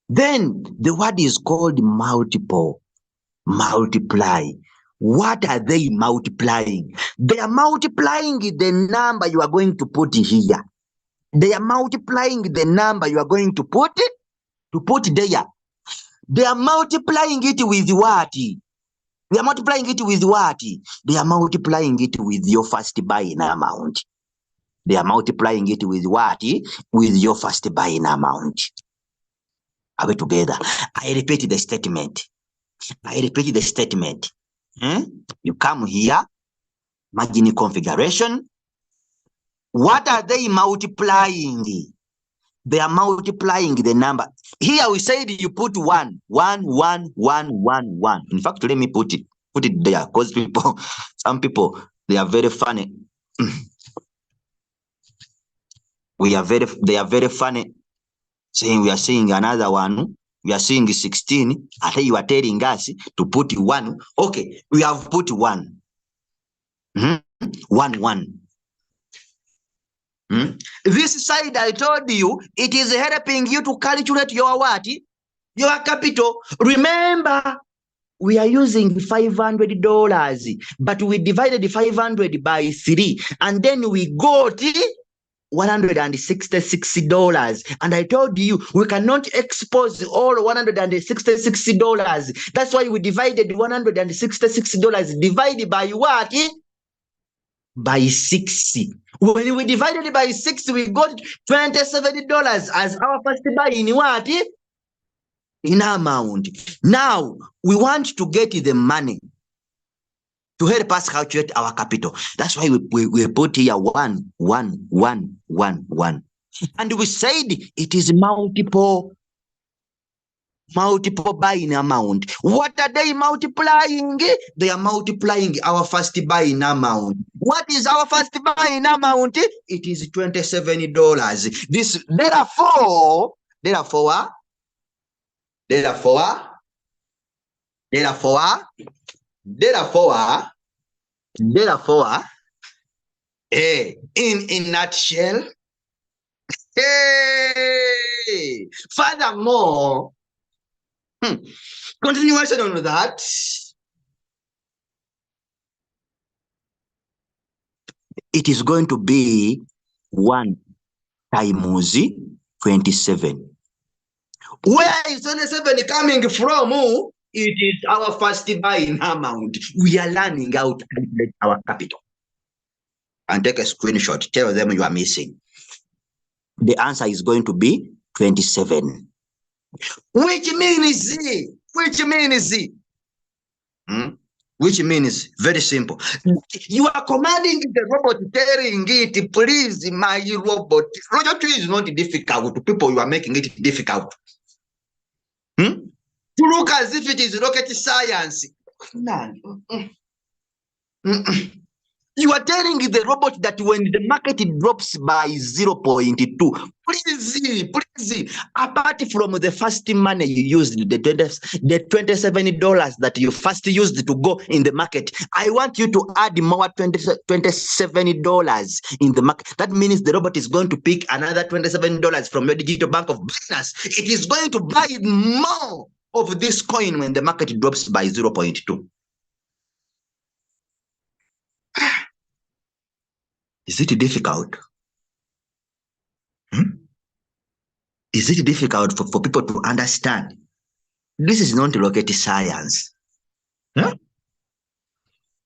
B: Then the word is called multiple. Multiply. What are they multiplying? They are multiplying the number you are going to put here. They are multiplying the number you are going to put there. They are multiplying it with what? They are multiplying it with what? They are multiplying it with your first buying amount. They are multiplying it with what? With your first buying amount. Are we together? I repeat the statement. You come here, margin configuration. What are they multiplying? They are multiplying the number. Here we said you put 1, 1, 1, 1, 1, 1. In fact, let me put it there, because some people, they are very funny. They are very funny. Saying we are seeing another one We are seeing 16. I think you are telling us to put 1. Okay, we have put 1. 1. This side I told you, it is helping you to calculate your what? Your capital. Remember, we are using $500, but we divided 500 by 3, and then we got $166. And I told you, we cannot expose all $166. That's why we divided $166 divided by what? By 6. When we divided by 6, we got $27 as our first buy in what? In amount. Now, we want to get the money to help us calculate our capital. That's why we put here 1, 1, 1, 1, 1. And we said it is multiple buying amount. What are they multiplying? They are multiplying our first buying amount. What is our first buying amount? It is $27. This therefore, in a nutshell, hey, furthermore, continuation on that, it is going to be 1 times 27. Where is 27 coming from? It is our first buying amount. We are learning how to calculate our capital. And take a screenshot. Tell them you are missing. The answer is going to be 27. Which means very simple. You are commanding the robot, telling it, please, my robot. Robot is not difficult to people. You are making it difficult. To look as if it is rocket science. You are telling the robot that when the market drops by 0.2, please, apart from the first money you used, the $27 that you first used to go in the market, I want you to add more $27 in the market. That means the robot is going to pick another $27 from your digital bank of business. It is going to buy more of this coin when the market drops by 0.2. Is it difficult? Is it difficult for people to understand? This is not rocket science. It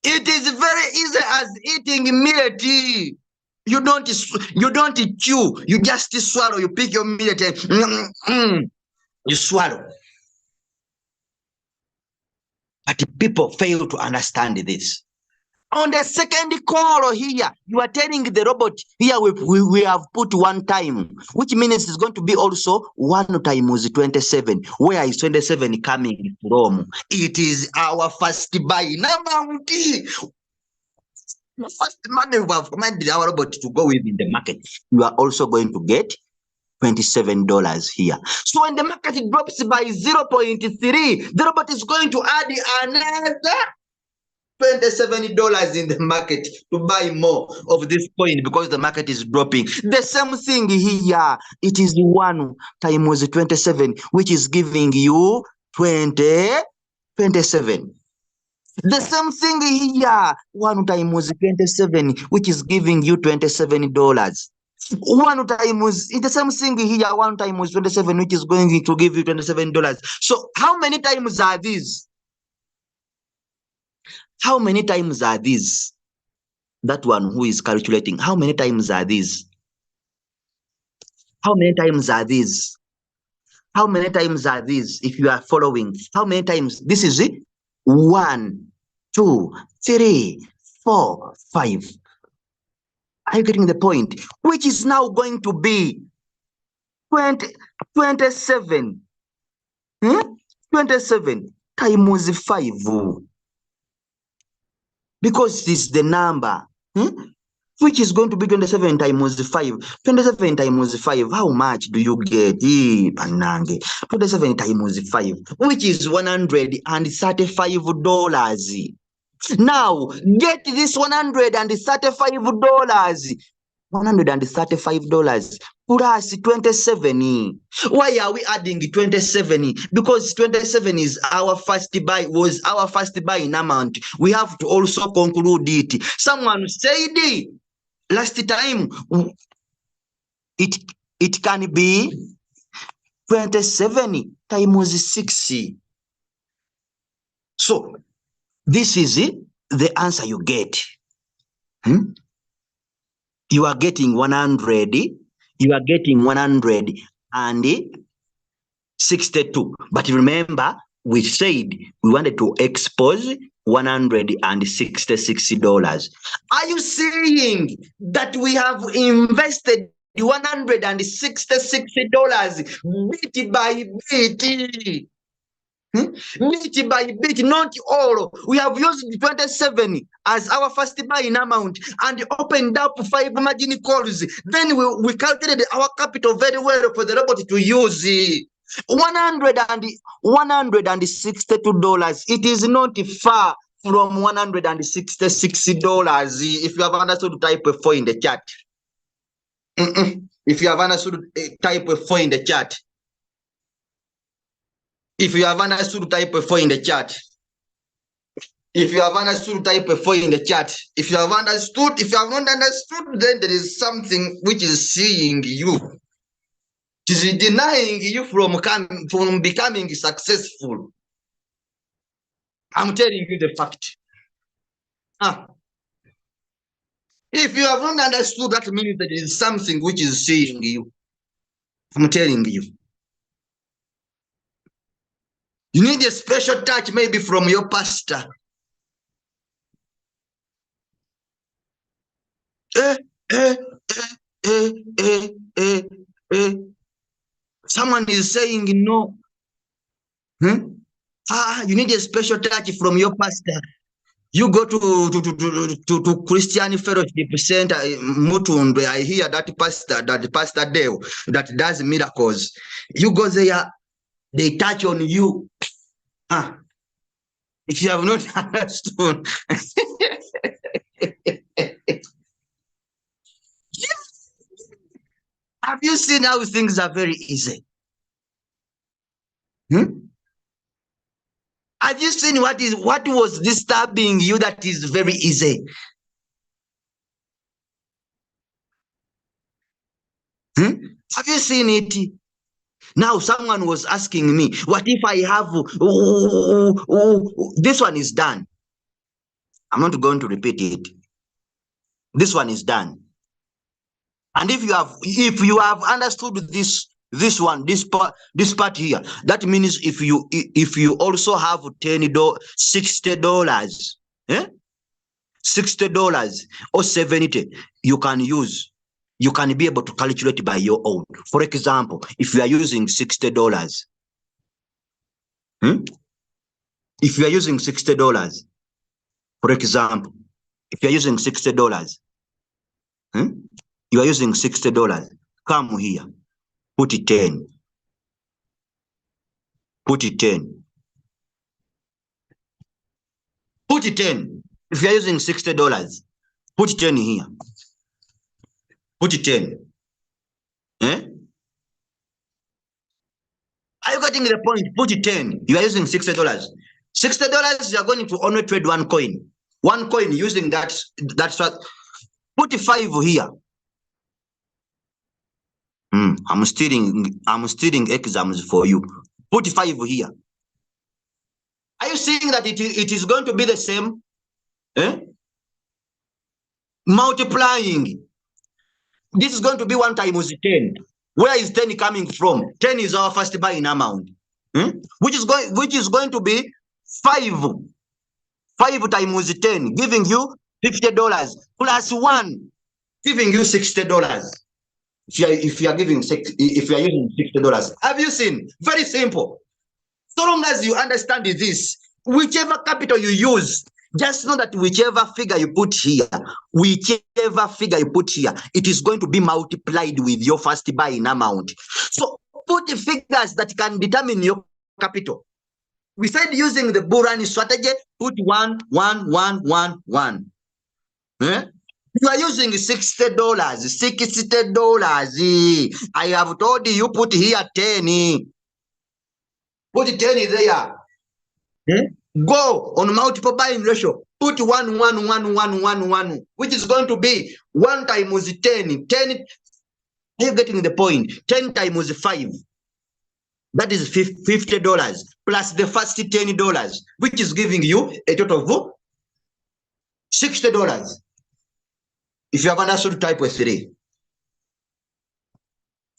B: is very easy as eating millet. You don't chew, you just swallow. You pick your millet and you swallow. But people fail to understand this. On the second call here, you are telling the robot, here we have put 1 time, which means it's going to be also 1 times 27. Where is 27 coming from? It is our first buying amount. The first money we have commanded our robot to go with in the market. You are also going to get $27 here. So when the market drops by 0.3, the robot is going to add another $27 in the market to buy more of this coin because the market is dropping. The same thing here. It is 1 times 27, which is giving you 27. The same thing here. 1 times 27, which is giving you $27. 1 times, it's the same thing here. 1 times 27, which is going to give you $27. So how many times are these? How many times are these? That one who is calculating, how many times are these? How many times are these? How many times are these? If you are following, how many times? This is it. 1, 2, 3, 4, 5. Are you getting the point? Which is now going to be 27. 27 times 5. Because it's the number. which is going to be 27 times 5. 27 times 5, how much do you get? 27 times 5, which is $135. Now, get this $135. $135 plus 27. Why are we adding 27? Because 27 is our first buy, was our first buying amount. We have to also conclude it. Someone said last time it can be 27 times 6. So this is the answer you get. You are getting 100. You are getting 162. But remember, we said we wanted to expose $166. Are you seeing that we have invested $166 bit by bit? Bit by bit, not all. We have used 27 as our first buying amount and opened up 5 margin calls. Then we calculated our capital very well for the robot to use. $162. It is not far from $166. If you have understood, type a 4 in the chat. If you have understood, type a 4 in the chat. If you have understood, type a 4 in the chat. If you have understood, type a 4 in the chat. If you have understood, if you have not understood, then there is something which is seeing you. It is denying you from becoming successful. I'm telling you the fact. If you have not understood, that means that there is something which is seeing you. I'm telling you. You need a special touch maybe from your pastor. Someone is saying no. You need a special touch from your pastor. You go to Christian Fellowship Center, Mutunde. I hear that Pastor Dale, that does miracles. You go there, they touch on you. If you have not understood. Have you seen how things are very easy? Have you seen what was disturbing you that is very easy? Have you seen it? Now someone was asking me, what if I have this one is done? I'm not going to repeat it. This one is done. And if you have understood this part here, that means if you also have $60, $60 or 70, you can be able to calculate by your own. For example, if you are using $60, if you are using $60, for example, if you are using $60, you are using $60, come here, put it 10. Put it 10. Put it 10. If you are using $60, put 10 here. Put it 10. Are you getting the point? Put it 10. You are using $60. $60, you are going to only trade one coin. One coin using that's put 5 here. I'm stealing exams for you. Put 5 here. Are you seeing that it is going to be the same? Multiplying. This is going to be 1 times 10. Where is 10 coming from? 10 is our first buying amount. Which is going to be 5. 5 times 10, giving you $50 plus 1, giving you $60. If you are using $60, have you seen? Very simple. So long as you understand this, whichever capital you use, Just know that whichever figure you put here, it is going to be multiplied with your first buying amount. So put the figures that can determine your capital. We said using the bull run strategy, put 1, 1, 1, 1, 1. Eh? You are using $60, $60. I have told you, put here 10. Put 10 there. Eh? Go on multiple buying ratio. Put 1, 1, 1, 1, 1, 1, which is going to be 1 times 10. 10. Are you getting the point? 10 times 5. That is $50 plus the first $10, which is giving you a total of $60. If you have understood type of 3.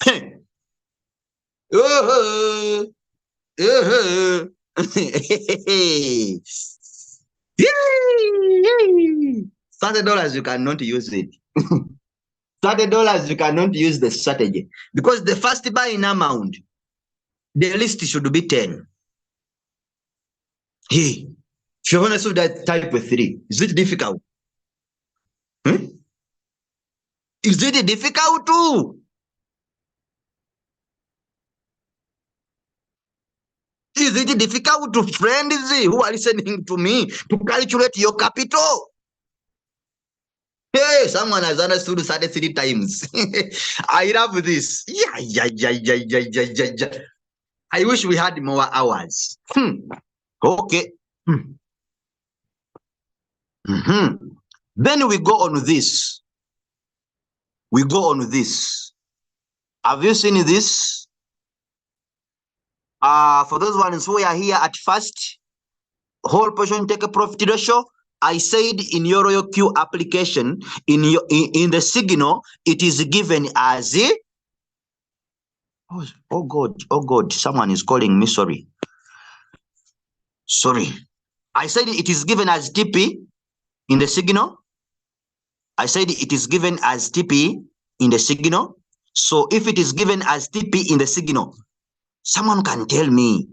B: $30 you cannot use it. $30 you cannot use the strategy because the first buying amount, the list should be 10. Hey, if you want to solve that type of 3, is it difficult? Is it difficult too? Is it difficult to friends who are listening to me to calculate your capital? Hey, someone has understood 33 times. I love this. Yeah. I wish we had more hours. Okay. Then we go on this. Have you seen this? For those ones who are here at first, whole portion take a profit ratio. I said in your Royal Q application, in the signal, it is given as a. Oh God, someone is calling me. Sorry. I said it is given as TP in the signal. In the signal. So if it is given as TP in the signal, someone can tell me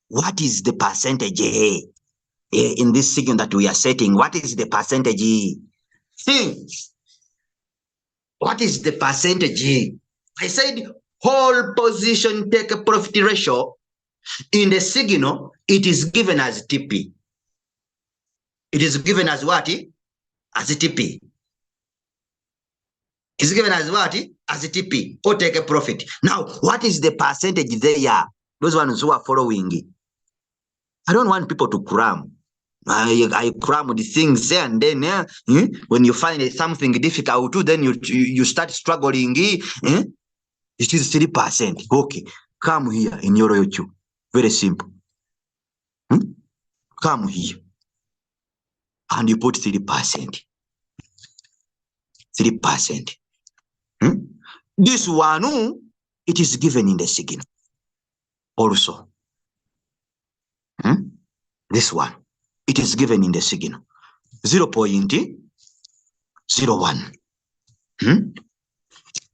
B: what is the percentage in this signal that we are setting. What is the percentage? What is the percentage? I said whole position take a profit ratio in the signal. It is given as TP. It is given as what? As a TP. It's given as what? As a TP or take a profit. Now, what is the percentage there? Those ones who are following. I don't want people to cram. I cram the things there and then when you find something difficult too, then you start struggling. It is 3%. Okay, come here in your YouTube. Very simple. Come here and you put 3%. 3%. This one, it is given in the signal. Also, this one, it is given in the signal. 0.01.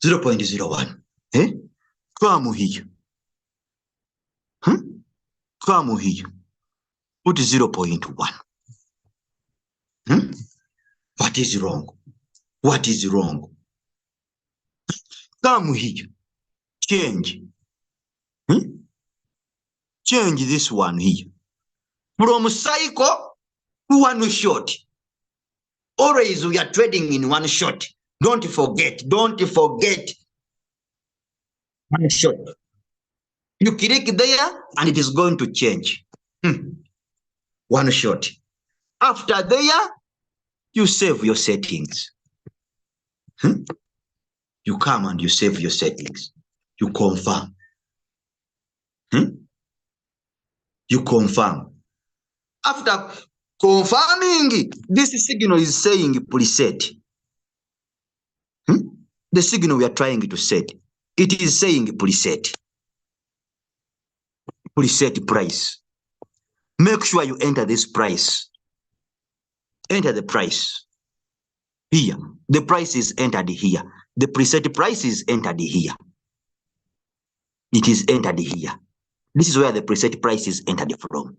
B: 0.01. Come here. Come here. Put 0.1. What is wrong? What is wrong? Come here. Change. Change this one here. From cycle to one shot. Always we are trading in one shot. Don't forget. One shot. You click there and it is going to change. One shot. After there, you save your settings. You come and you save your settings. You confirm. You confirm. After confirming, this signal is saying preset. The signal we are trying to set, it is saying preset. Preset price. Make sure you enter this price. Enter the price. Here. The price is entered here. The preset price is entered here. It is entered here. This is where the preset price is entered from.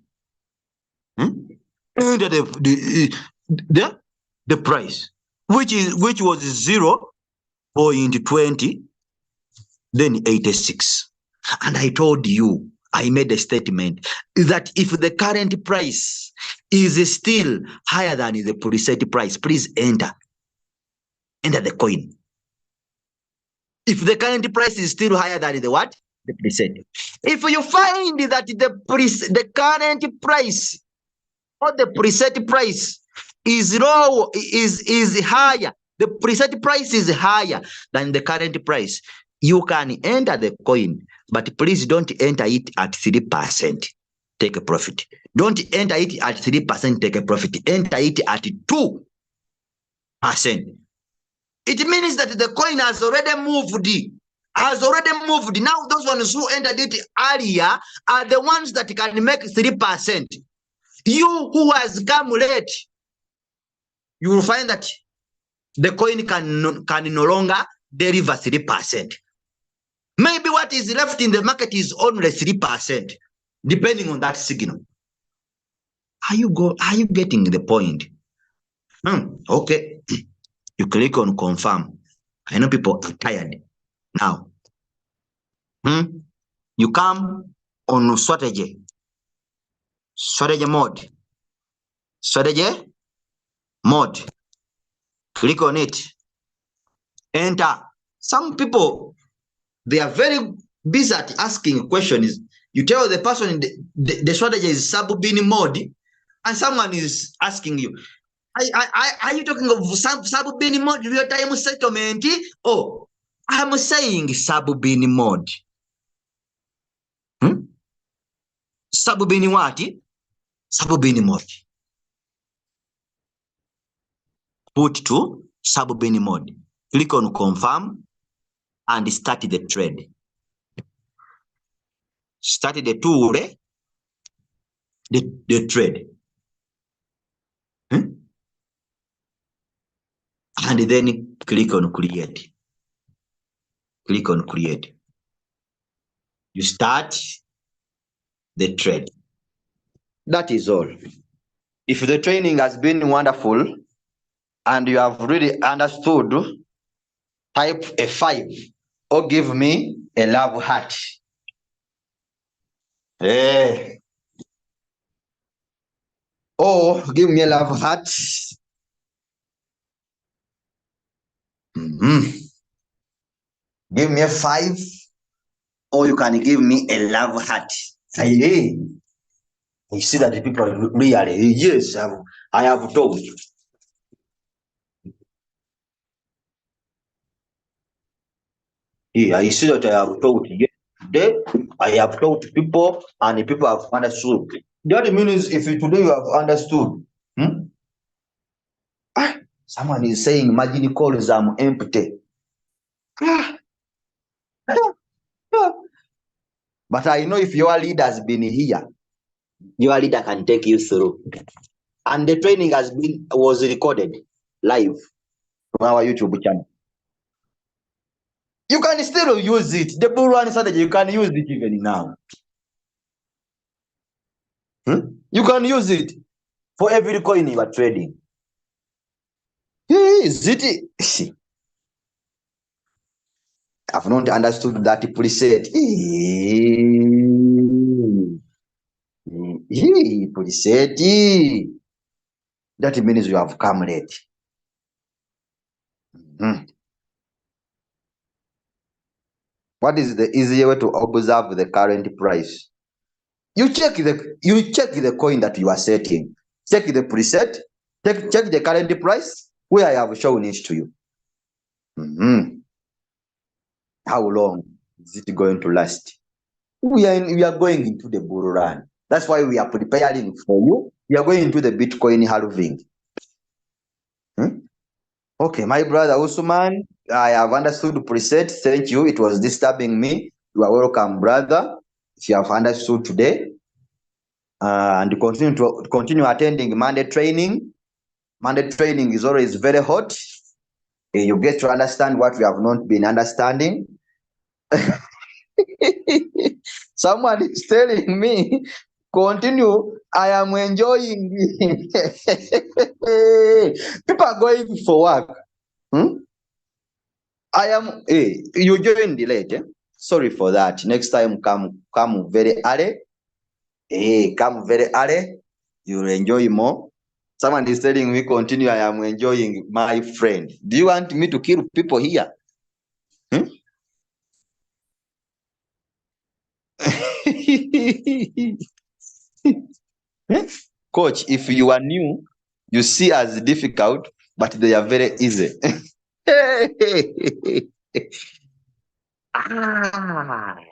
B: enter the price, which was 0.20, then 86. And I told you, I made a statement that if the current price is still higher than the preset price, please enter the coin. If the current price is still higher than the what? The preset. If you find that the current price or the preset price is low, is higher, the preset price is higher than the current price, you can enter the coin, but please don't enter it at 3%. Take a profit. Don't enter it at 3%. Take a profit. Enter it at 2%. It means that the coin has already moved. Now those ones who entered it earlier are the ones that can make 3%. You who has come late, you will find that the coin can no longer deliver 3%. Maybe what is left in the market is only 3%, depending on that signal. Are you getting the point? Okay. You click on confirm. I know people are tired now. You come on strategy mode. Strategy mode. Click on it. Enter. Some people, they are very busy at asking questions. You tell the person the strategy is sub-bin mode, and someone is asking you, are you talking of sub-bin mode, real-time settlement? Oh, I'm saying sub-bin mode. Sub-bin what? Sub-bin mode. Put to sub-bin mode. Click on confirm and start the trade. Start the tool, the trade. And then click on create. Click on create. You start the trade. That is all. If the training has been wonderful and you have really understood, type a 5 or give me a love heart. Or give me a love heart. Give me a 5, or you can give me a love heart. Hey, you see that the people really, yes, I have told you. Yeah, I see that I have told you. Today, I have told people, and the people have understood. That means if today you have understood, someone is saying, margin calls I'm empty. But I know if your leader has been here, your leader can take you through. And the training was recorded live on our YouTube channel. You can still use it. The bull run strategy, you can use it even now. You can use it for every coin you are trading. Is it? I've not understood that preset. Preset. That means you have come late. What is the easier way to observe the current price? You check the coin that you are setting. Check the preset. Check the current price where I have shown it to you. How long is it going to last? We are going into the bull run. That's why we are preparing for you. We are going into the Bitcoin halving. Okay, my brother Usman, I have understood preset. Thank you. It was disturbing me. You are welcome, brother. If you have understood today, and continue attending Monday training. Monday training is always very hot. You get to understand what we have not been understanding. Someone is telling me Continue. I am enjoying. People are going for work. Hmm? I am. Hey, you joined late. Eh? Sorry for that. Next time, come very early. Hey, come very early. You'll enjoy more. Someone is telling me continue. I am enjoying, my friend. Do you want me to kill people here? Hmm? Hmm? Coach, if you are new, you see as difficult, but they are very easy.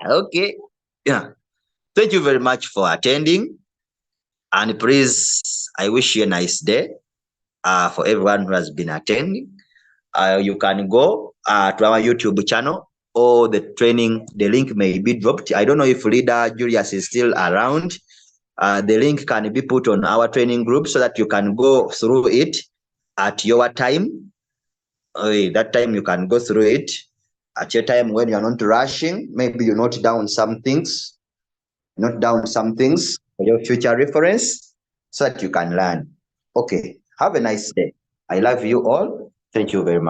B: Okay. Yeah. Thank you very much for attending. And please, I wish you a nice day for everyone who has been attending. You can go to our YouTube channel, or the training, the link may be dropped. I don't know if leader Julius is still around. The link can be put on our training group so that you can go through it at your time. That time you can go through it at your time when you're not rushing. Maybe you note down some things for your future reference so that you can learn. Okay, have a nice day. I love you all. Thank you very much.